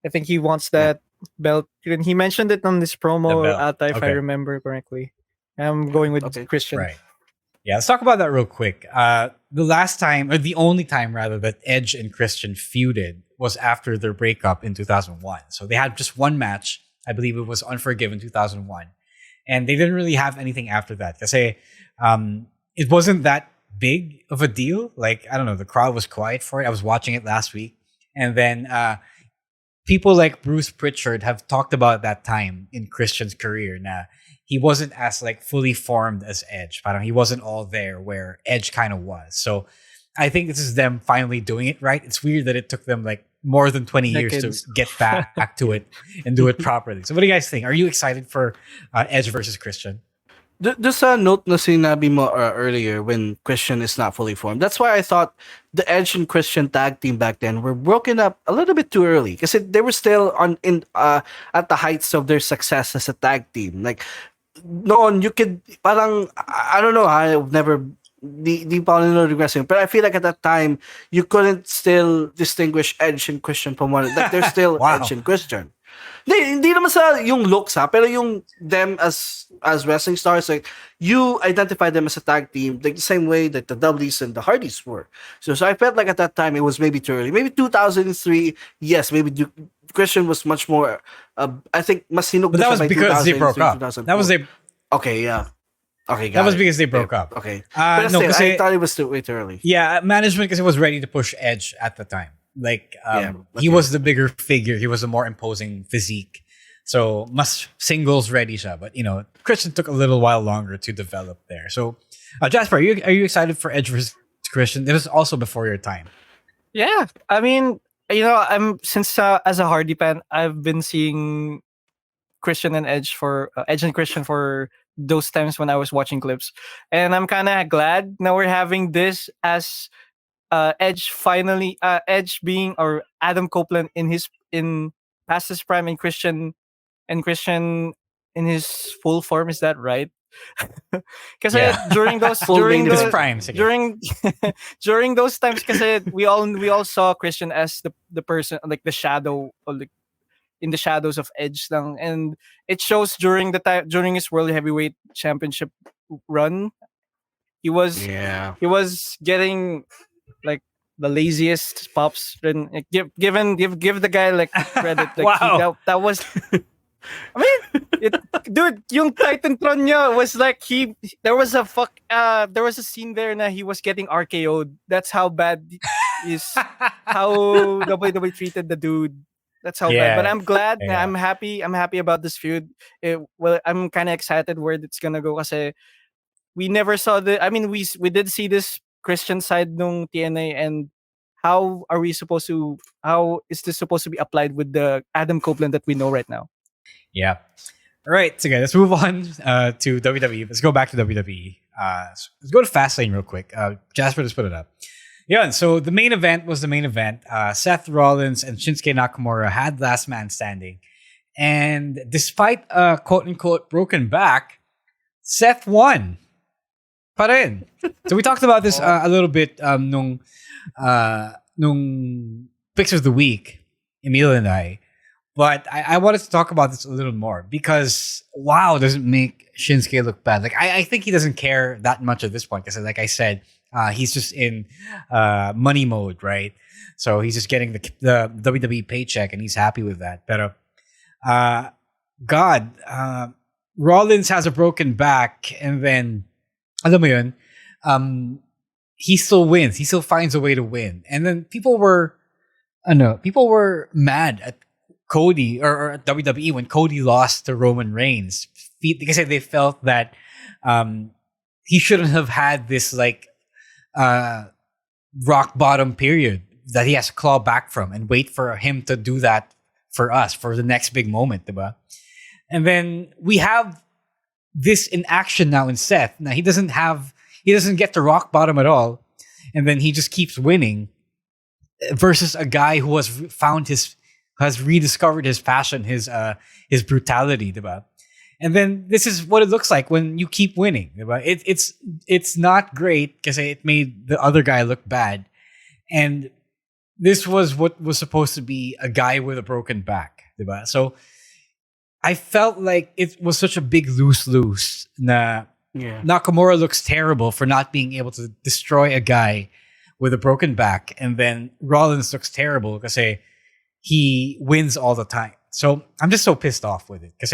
S11: I think he wants that belt. He mentioned it on this promo, if I remember correctly. I'm going with Christian.
S9: Right. Yeah, let's talk about that real quick. The last time, or the only time rather, that Edge and Christian feuded was after their breakup in 2001. So they had just one match. I believe it was Unforgiven 2001. And they didn't really have anything after that. Kasi it wasn't that big of a deal. Like, I don't know, the crowd was quiet for it. I was watching it last week. And then people like Bruce Pritchard have talked about that time in Christian's career. Na he wasn't as like fully formed as Edge. Parang he wasn't all there where Edge kind of was. So I think this is them finally doing it right. It's weird that it took them like more than 20 years to get back to it and do it properly. So what do you guys think? Are you excited for Edge versus Christian?
S10: Just a note na sinabi mo earlier when Christian is not fully formed. That's why I thought the Edge and Christian tag team back then were broken up a little bit too early because they were still at the heights of their success as a tag team. Like noon, you could parang I don't know. I've never di pa ako wrestling, but I feel like at that time you couldn't still distinguish Edge and Christian from one. Like they're still Edge and Christian. Hindi naman sa yung looks pero yung them as wrestling stars, like you identify them as a tag team like the same way that the Dudleys and the Hardys were. So I felt like at that time it was maybe too early. Maybe 2003, yes, maybe Christian was much more. I think mas hinug.
S9: But that was because they broke up. That was they.
S10: Okay, yeah. Okay,
S9: that was because they broke up.
S10: Okay. But
S9: no,
S10: still, I thought it was still way too early.
S9: Yeah, management because it was ready to push Edge at the time. Like he
S10: okay.
S9: was the bigger figure. He was a more imposing physique. So mas singles ready siya. But Christian took a little while longer to develop there. So Jasper, are you excited for Edge versus Christian? It was also before your time.
S11: Yeah, I mean, I'm since as a Hardy fan, I've been seeing Christian and Edge for Edge and Christian for those times when I was watching clips, and I'm kind of glad now we're having this as Edge finally Edge being or Adam Copeland in past his prime and Christian in his full form. Is that right? Because during those during
S9: his
S11: the
S9: prime, sige.
S11: during those times, because we all saw Christian as the person like the shadow or like in the shadows of Edge lang, and it shows during the time during his World Heavyweight Championship run. He was getting like the laziest pops. And give the guy like credit. Like
S9: Wow.
S11: that was. I mean, dude, yung Titantron niya was like there was a scene there na he was getting RKO'd. That's how bad is how WWE treated the dude. That's how bad. But I'm glad.
S9: Yeah.
S11: I'm happy about this feud. I'm kind of excited where it's gonna go kasi we never saw we did see this Christian side nung TNA, and how is this supposed to be applied with the Adam Copeland that we know right now?
S9: Yeah. All right. So, okay, let's move on to WWE. Let's go back to WWE. Let's go to Fastlane real quick. Jasper, just put it up. Yeah. So the main event was the main event. Seth Rollins and Shinsuke Nakamura had last man standing. And despite a quote-unquote broken back, Seth won. Pa rin. So we talked about this a little bit nung Picks of the Week, Emile and I. But I wanted to talk about this a little more because doesn't make Shinsuke look bad. Like I think he doesn't care that much at this point because, like I said, he's just in money mode, right? So he's just getting the WWE paycheck and he's happy with that. But Rollins has a broken back, and then alam mo yun, he still wins. He still finds a way to win, and then people were mad at Cody or WWE when Cody lost to Roman Reigns because they felt that he shouldn't have had this like rock bottom period that he has to claw back from and wait for him to do that for us for the next big moment, diba? And then we have this in action now in Seth. Now he doesn't get to rock bottom at all, and then he just keeps winning versus a guy who has rediscovered his passion, his brutality, diba? And then this is what it looks like when you keep winning, diba? It's not great because it made the other guy look bad, and this was what was supposed to be a guy with a broken back, diba? So I felt like it was such a big lose-lose. Nakamura looks terrible for not being able to destroy a guy with a broken back, and then Rollins looks terrible because he wins all the time. So I'm just so pissed off with it because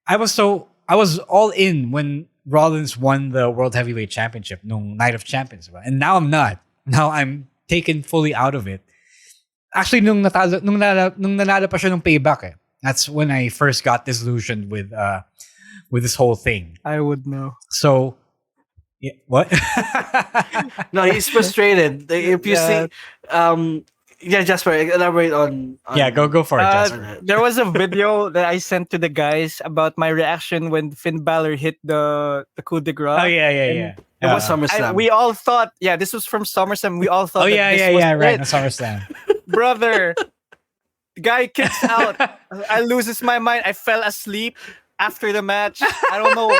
S9: I was all in when Rollins won the World Heavyweight Championship nung Night of Champions, diba? And now I'm not. Now I'm taken fully out of it. Actually, nung nanalo pa siya nung Payback, that's when I first got disillusioned with this whole thing.
S11: I would know.
S9: So, yeah, what?
S10: No, he's frustrated. If you see, Jasper, elaborate on
S9: yeah, go for it, Jasper.
S11: There was a video that I sent to the guys about my reaction when Finn Balor hit the coup de grace.
S9: Oh yeah.
S10: It was SummerSlam.
S11: We all thought, this was from SummerSlam. We all thought,
S9: right,
S11: it.
S9: no, SummerSlam.
S11: Brother, the guy kicks out. I loses my mind. I fell asleep after the match. I don't know.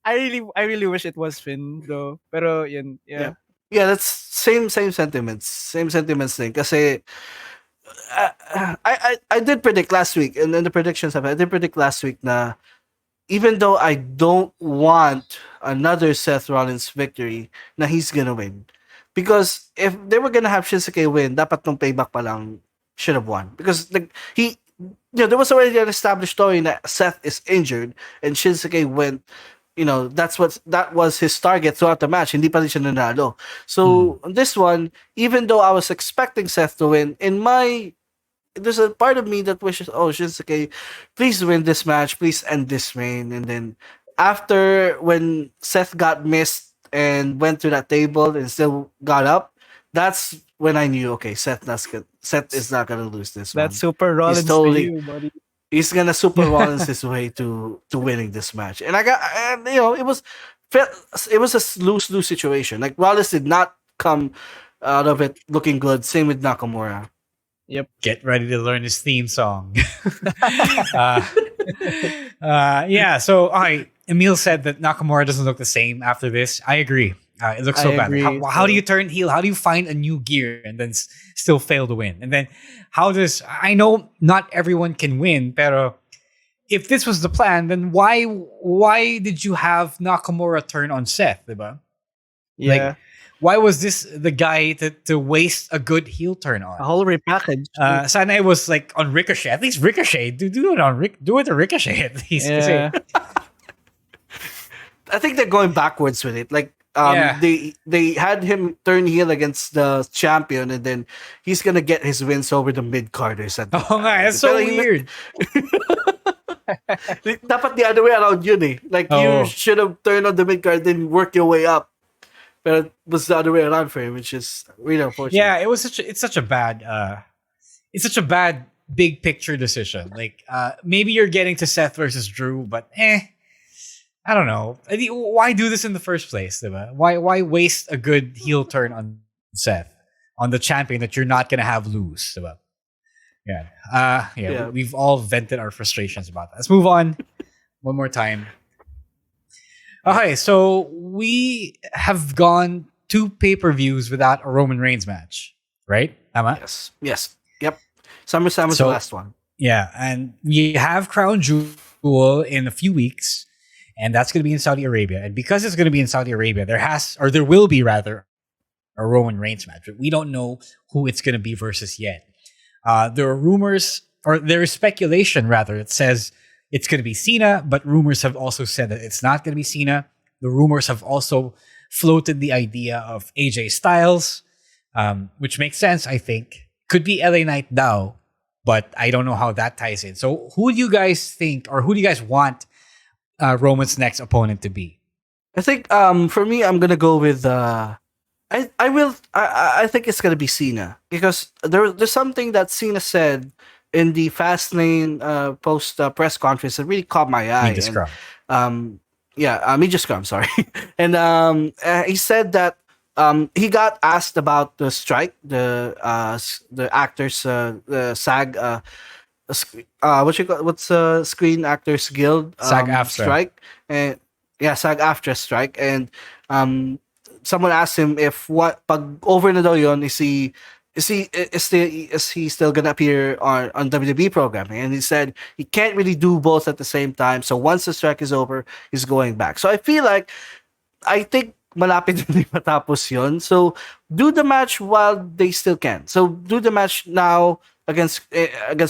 S11: I really wish it was Finn though. Pero yun, yeah.
S10: Yeah, that's same sentiments. Same sentiments thing. Kasi I did predict last week, and then the predictions I did predict last week na even though I don't want another Seth Rollins victory, na he's gonna win. Because if they were gonna have Shinsuke win, dapat nung Payback pa lang should have won. Because there was already an established story that Seth is injured and Shinsuke went that was his target throughout the match. Hindi pa rin siya nanalo. So on this one, even though I was expecting Seth to win, there's a part of me that wishes, oh, Shinsuke, please win this match, please end this reign. And then after when Seth got missed and went to that table and still got up, that's when I knew, okay, Seth is not gonna lose this one.
S11: That's Super Rollins for you, buddy.
S10: He's gonna Super Rollins his way to winning this match. And it was a lose-lose situation. Like Rollins did not come out of it looking good. Same with Nakamura.
S9: Yep. Get ready to learn his theme song. Yeah. So, Emile said that Nakamura doesn't look the same after this. I agree. It looks so bad. How do you turn heel? How do you find a new gear and then still fail to win? And then I know not everyone can win, pero if this was the plan, then why did you have Nakamura turn on Seth, diba?
S11: Yeah.
S9: Like, why was this the guy to waste a good heel turn on?
S11: A whole repackage.
S9: Sana it was like on Ricochet. At least Ricochet. Do it to Ricochet at least.
S11: Yeah.
S10: I think they're going backwards with it. Like they had him turn heel against the champion, and then he's gonna get his wins over the mid-carders.
S9: Oh my, that's so weird.
S10: Dapat the other way around yun eh. Like you should have turned on the mid-card, then work your way up. But it was the other way around for him, which is really unfortunate.
S9: Yeah, it's such a bad big picture decision. Like maybe you're getting to Seth versus Drew, but I don't know. Why do this in the first place? Diba? Why waste a good heel turn on Seth, on the champion that you're not gonna have lose? Diba? Yeah. We've all vented our frustrations about that. Let's move on one more time. Okay, so we have gone 2 pay-per-views without a Roman Reigns match, right? Tama?
S10: Yes. Yep. SummerSlam was the last one.
S9: Yeah, and we have Crown Jewel in a few weeks, and that's going to be in Saudi Arabia. And because it's going to be in Saudi Arabia, there will be rather a Roman Reigns match. But we don't know who it's going to be versus yet. There are rumors, or there is speculation rather, that says it's going to be Cena, but rumors have also said that it's not going to be Cena. The rumors have also floated the idea of AJ Styles, which makes sense, I think. Could be LA Knight Dow, but I don't know how that ties in. So who do you guys think, or who do you guys want Roman's next opponent to be?
S10: I think for me, I'm going to go with... I think it's going to be Cena. Because there's something that Cena said in the Fastlane post press conference that really caught my eye.
S9: Media scrum.
S10: Media scrum, sorry. And he said that he got asked about the strike, the actors, the SAG, what's Screen Actors Guild
S9: SAG-AFTRA
S10: strike, and SAG-AFTRA strike, and someone asked him if pag over na daw yun, is he still gonna appear on WWE programming? And he said he can't really do both at the same time. So once the strike is over, he's going back. So I think malapit din matapos yun. So do the match while they still can. So do the match now against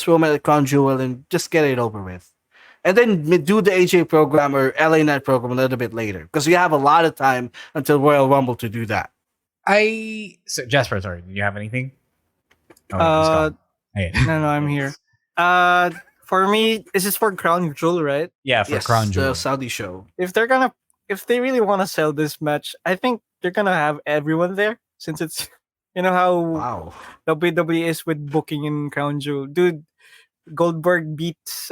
S10: Roman at Crown Jewel and just get it over with. And then do the AJ program or LA Knight program a little bit later, because we have a lot of time until Royal Rumble to do that.
S9: Jasper, sorry, do you have anything?
S11: No, I'm here. For me, this is for Crown Jewel, right?
S9: Yeah, for Crown Jewel,
S10: the Saudi show.
S11: If they really want to sell this match, I think they're gonna have everyone there, since it's how WWE is with booking in Crown Jewel. Dude, Goldberg beats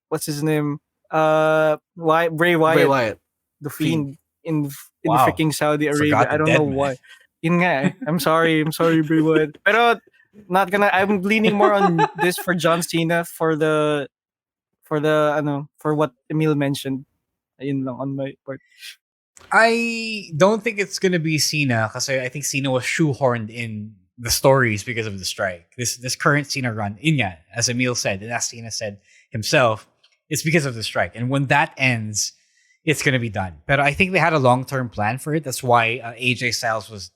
S11: what's his name? Bray Wyatt. The Fiend in the freaking Saudi Arabia. I don't know why. Yun nga eh. I'm sorry, Bray Wyatt. Pero I'm leaning more on this for John Cena for what Emile mentioned. Ayun lang on my part.
S9: I don't think it's gonna be Cena, because I think Cena was shoehorned in the stories because of the strike. This current Cena run, as Emile said, and as Cena said himself, it's because of the strike. And when that ends, it's gonna be done. But I think they had a long-term plan for it. That's why AJ Styles was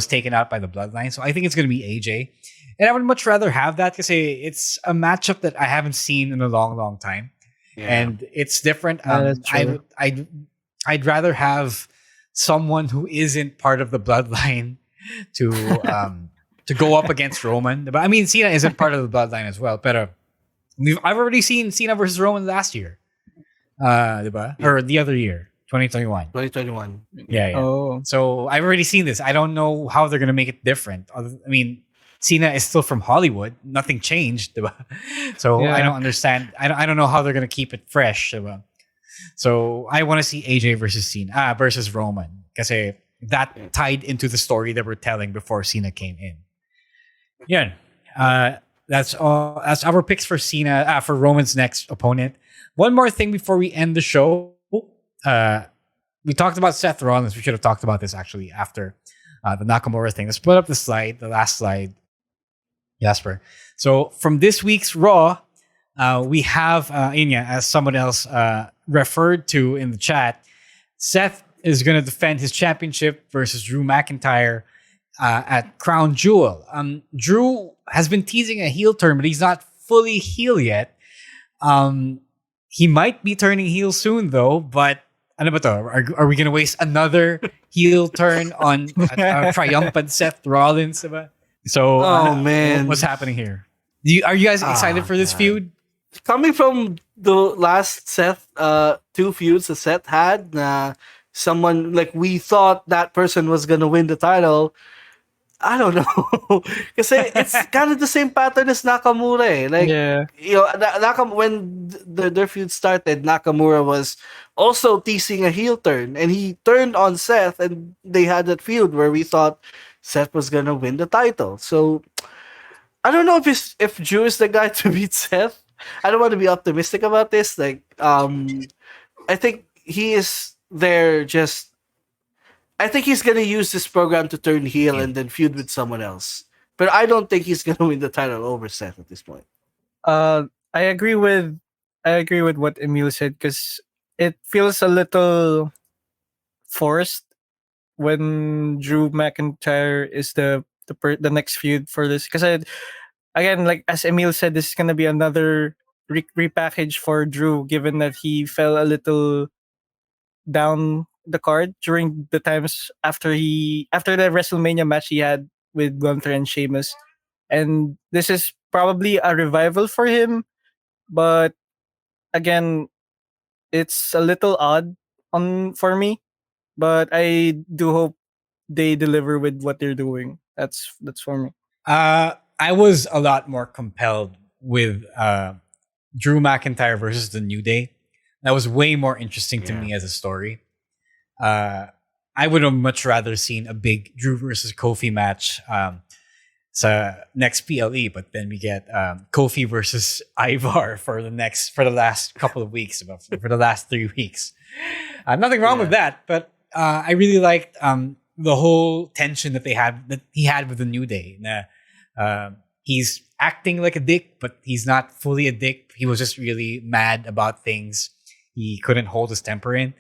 S9: taken out by the Bloodline. So I think it's gonna be AJ, and I would much rather have that, because it's a matchup that I haven't seen in a long, long time. and it's different.
S11: that's true.
S9: I'd rather have someone who isn't part of the bloodline to to go up against Roman. But I mean, Cena isn't part of the bloodline as well. But I've already seen Cena versus Roman last year, diba? Or the other year, 2021.
S10: 2021.
S9: Yeah.
S11: Oh.
S9: So I've already seen this. I don't know how they're gonna make it different. I mean, Cena is still from Hollywood. Nothing changed, diba? So I
S11: Yeah.
S9: don't understand. I don't know how they're gonna keep it fresh, diba? So I want to see AJ versus Cena versus Roman, kasi that tied into the story that we're telling before Cena came in. Yeah, that's all. That's our picks for Cena for Roman's next opponent. One more thing before we end the show. We talked about Seth Rollins. We should have talked about this actually after the Nakamura thing. Let's put up the slide, the last slide, Jasper. So from this week's Raw, we have Inya, as someone else referred to in the chat. Seth is going to defend his championship versus Drew McIntyre at Crown Jewel. Drew has been teasing a heel turn, but he's not fully heel yet. He might be turning heel soon, though. But ano ba to? Are we going to waste another heel turn on a triumphant Seth Rollins? Diba? So,
S10: man,
S9: what's happening here? Are you guys excited for this feud?
S10: Coming from the last Seth, two feuds that Seth had, someone like we thought that person was gonna win the title. I don't know, because it's kind of the same pattern as Nakamura. Like, you know, when their feud started, Nakamura was also teasing a heel turn, and he turned on Seth, and they had that feud where we thought Seth was gonna win the title. So I don't know if Drew is the guy to beat Seth. I don't want to be optimistic about this. Like, I think he is there just. I think he's gonna use this program to turn heel and then feud with someone else. But I don't think he's gonna win the title over Seth at this point.
S11: I agree with what Emile said, because it feels a little forced when Drew McIntyre is the next feud for this. Because again, like as Emile said, this is gonna be another repackage for Drew, given that he fell a little down the card during the times after the WrestleMania match he had with Gunther and Sheamus. And this is probably a revival for him, but again, it's a little odd for me. But I do hope they deliver with what they're doing. That's for me.
S9: I was a lot more compelled with Drew McIntyre versus the New Day. That was way more interesting to me as a story. I would have much rather seen a big Drew versus Kofi match sa next PLE, but then we get Kofi versus Ivar for the last couple of weeks, for the last 3 weeks. Nothing wrong with that, but I really liked the whole tension that he had with the New Day. He's acting like a dick, but he's not fully a dick. He was just really mad about things he couldn't hold his temper in.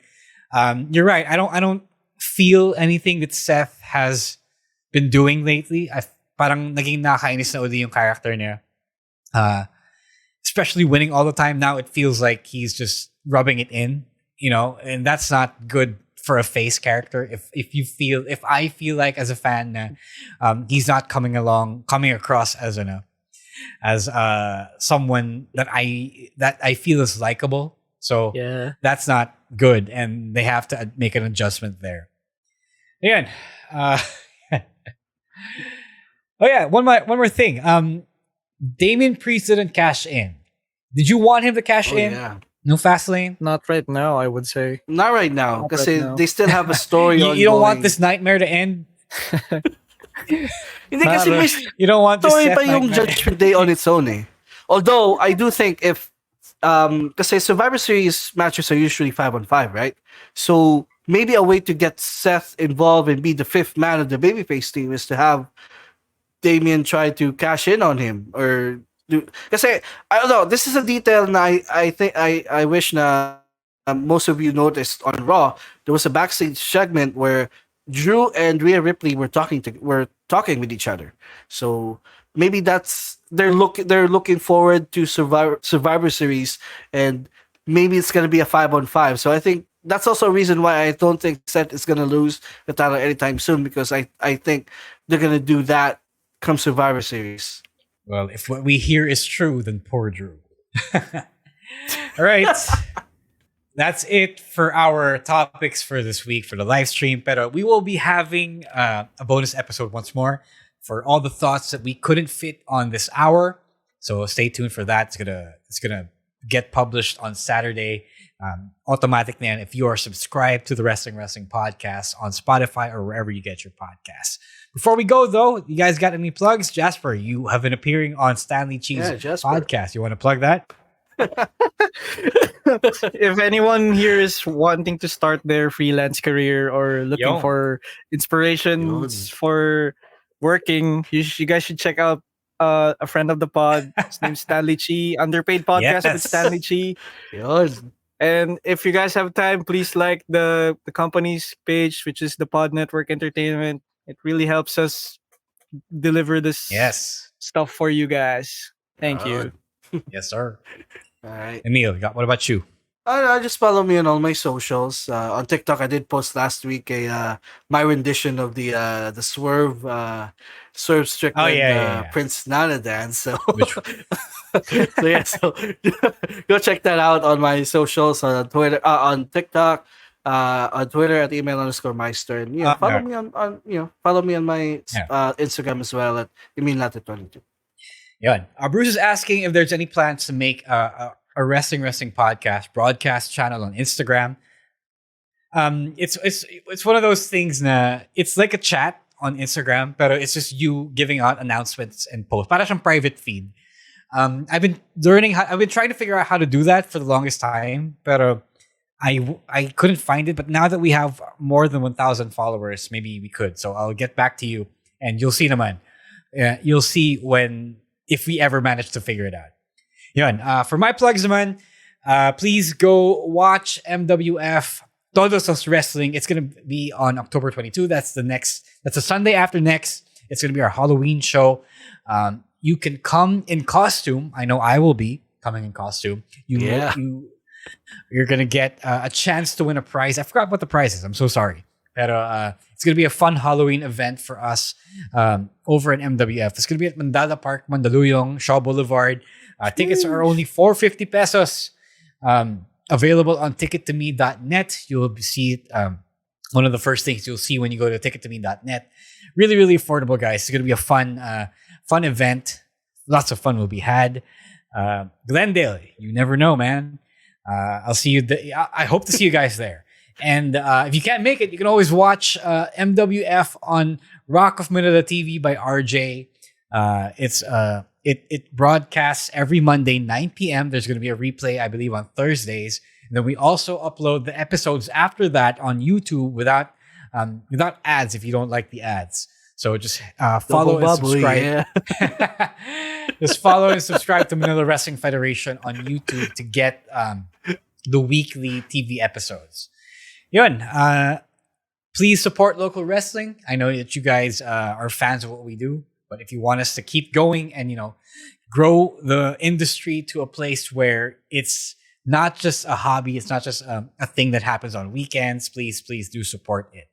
S9: You're right. I don't feel anything that Seth has been doing lately. Parang naging nakainis na uli yung character niya. Especially winning all the time. Now it feels like he's just rubbing it in, you know, and that's not good for a face character. If I feel like as a fan na he's not coming across as someone that I feel is likable. So that's not good, and they have to make an adjustment there. Again, one more thing. Damian Priest didn't cash in. Did you want him to cash in?
S10: Yeah.
S9: No Fastlane?
S11: Not right now, I would say.
S10: Not right now, because they still have a story ongoing.
S9: You don't want this nightmare to end?
S10: Hindi kasi may
S9: you don't want this
S10: story
S9: Seth
S10: pa yung
S9: nightmare.
S10: Judgment Day on its own eh. Although, I do think if kasi Survivor Series matches are usually 5-on-5, right? So maybe a way to get Seth involved and be the fifth man of the babyface team is to have Damian try to cash in on him, or kasi I don't know. This is a detail na I think I wish na most of you noticed on Raw. There was a backstage segment where Drew and Rhea Ripley were talking with each other. So maybe that's they're looking forward to Survivor Series, and maybe it's going to be a 5-on-5. So I think that's also a reason why I don't think Seth is going to lose the title anytime soon, because I think they're going to do that come Survivor Series.
S9: Well, if what we hear is true, then poor Drew. All right. That's it for our topics for this week for the live stream. But we will be having a bonus episode once more for all the thoughts that we couldn't fit on this hour. So stay tuned for that. It's gonna get published on Saturday. Automatic na yan if you are subscribed to the Wrestling Podcast on Spotify or wherever you get your podcasts. Before we go, though, you guys got any plugs? Jasper, you have been appearing on Stanley Chi's podcast. You want to plug that?
S11: If anyone here is wanting to start their freelance career or looking for inspirations for working, you guys should check out a friend of the pod. His name's Stanley Chi. Underpaid podcast with Stanley Chi. And if you guys have time, please like the company's page, which is the Pod Network Entertainment. It really helps us deliver this stuff for you guys. Thank you.
S9: Yes, sir.
S10: All right.
S9: Emile, what about you?
S10: Just follow me on all my socials. On TikTok, I did post last week my rendition of the Swerve Strickland Prince Nana dance. So, so go check that out on my socials on Twitter, on TikTok, on Twitter at email_meister. And follow me on my Instagram as well at EmileLatte22.
S9: Yeah. Bruce is asking if there's any plans to make a wrestling podcast broadcast channel on Instagram. It's one of those things it's like a chat on Instagram, but it's just you giving out announcements and posts. Para siyang private feed. I've been trying to figure out how to do that for the longest time, but I couldn't find it. But now that we have more than 1,000 followers, maybe we could. So I'll get back to you, and you'll see naman. You'll see if we ever manage to figure it out. Yun. For my plugs naman, please go watch MWF Todos Los Wrestling. It's going to be on October 22. That's a Sunday after next. It's going to be our Halloween show. You can come in costume. I know I will be coming in costume. You're going to get a chance to win a prize. I forgot what the prize is. I'm so sorry. Pero it's going to be a fun Halloween event for us over at MWF. It's going to be at Mandala Park, Mandaluyong, Shaw Boulevard. Tickets are only 450 pesos. Available on tickettome.net. You'll see it. One of the first things you'll see when you go to tickettome.net. Really, really affordable, guys. It's going to be a fun event. Lots of fun will be had. Glendale, you never know, man. I'll see you. I hope to see you guys there. And if you can't make it, you can always watch MWF on Rock of Manila TV by RJ. It broadcasts every Monday, 9 p.m. There's going to be a replay, I believe, on Thursdays. And then we also upload the episodes after that on YouTube without ads if you don't like the ads. So just follow and subscribe. Just follow and subscribe to Manila Wrestling Federation on YouTube to get the weekly TV episodes. Yun. Please support local wrestling. I know that you guys are fans of what we do. But if you want us to keep going and, grow the industry to a place where it's not just a hobby, it's not just a thing that happens on weekends, please do support it.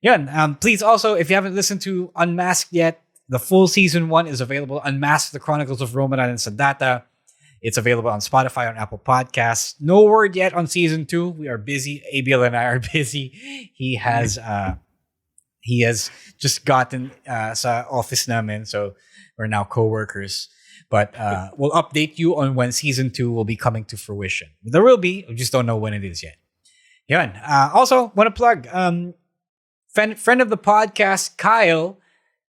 S9: Yeah. Please also, if you haven't listened to Unmasked yet, the full season 1 is available. Unmasked: The Chronicles of Romanan and Sandata. It's available on Spotify, on Apple Podcasts. No word yet on season 2. We are busy. Abiel and I are busy. He has just gotten sa office namin, so we're now co-workers. But we'll update you on when season 2 will be coming to fruition. There will be, we just don't know when it is yet. Yun. Also, want to plug friend of the podcast, Kyle,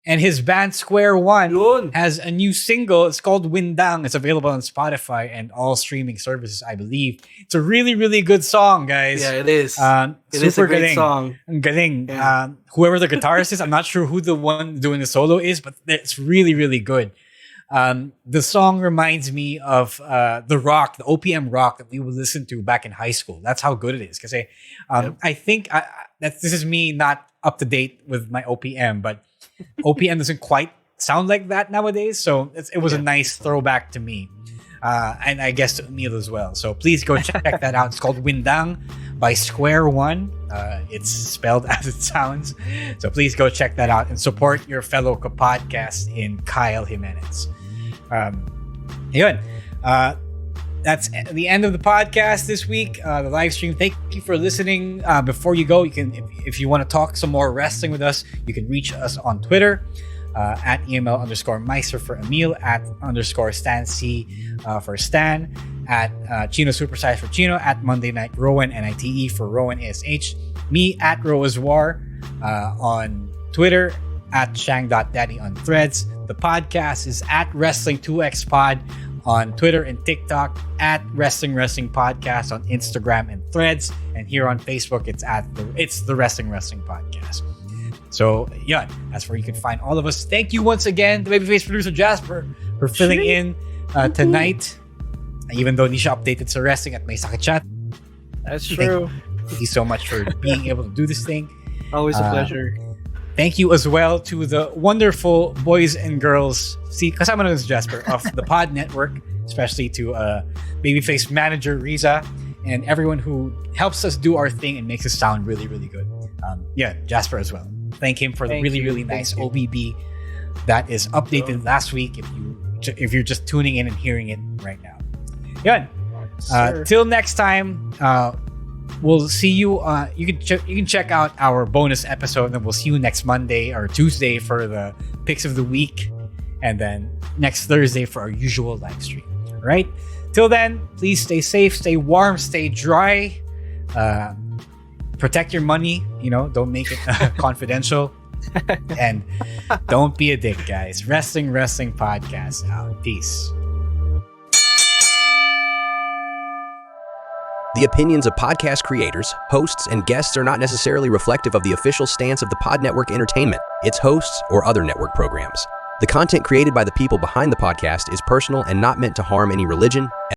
S9: and his band Square One has a new single. It's called Windang. It's available on Spotify and all streaming services, I believe. It's a really, really good song, guys.
S10: Yeah, it is.
S9: It is a great song. Galing. Yeah. Whoever the guitarist is, I'm not sure who the one doing the solo is, but it's really, really good. The song reminds me of the rock, the OPM rock that we would listen to back in high school. That's how good it is. Because I think this is me not up to date with my OPM, but OPM doesn't quite sound like that nowadays. So it was a nice throwback to me. and I guess to Emile as well. So please go check that out. It's called Windang by Square One. It's spelled as it sounds. So please go check that out and support your fellow kapodcast in Kyle Jimenez. Yun. That's the end of the podcast this week, the live stream. Thank you for listening. Before you go, you can, if you want to talk some more wrestling with us, you can reach us on Twitter at EML_Meister for Emile, at _StanC for Stan, at Chino Supersize for Chino, at Monday Night Rowan, NITE for Rowan ASH, me at Roazwar on Twitter, at Shang.Daddy on Threads. The podcast is at Wrestling2XPod on Twitter and TikTok, at Wrestling Podcast on Instagram and Threads, and here on Facebook it's the Wrestling Podcast. So yeah, that's where you can find all of us. Thank you once again to Babyface Producer Jasper for filling in tonight, even though hindi siya updated sa wrestling at may sakit siya.
S11: That's true.
S9: Thank you so much for being able to do this thing.
S11: Always a pleasure.
S9: Thank you as well to the wonderful boys and girls, kasama na si Jasper, of the Pod Network, especially to Babyface manager Riza and everyone who helps us do our thing and makes us sound really, really good. Jasper as well. Thank him for the really nice OBB that is updated last week if you're just tuning in and hearing it right now. Till next time, we'll see you. You can check out our bonus episode, and then we'll see you next Monday or Tuesday for the picks of the week, and then next Thursday for our usual live stream. All right. Till then, please stay safe, stay warm, stay dry. Protect your money. Don't make it confidential, and don't be a dick, guys. Wrestling Podcast out. Peace.
S12: The opinions of podcast creators, hosts, and guests are not necessarily reflective of the official stance of the Pod Network Entertainment, its hosts, or other network programs. The content created by the people behind the podcast is personal and not meant to harm any religion,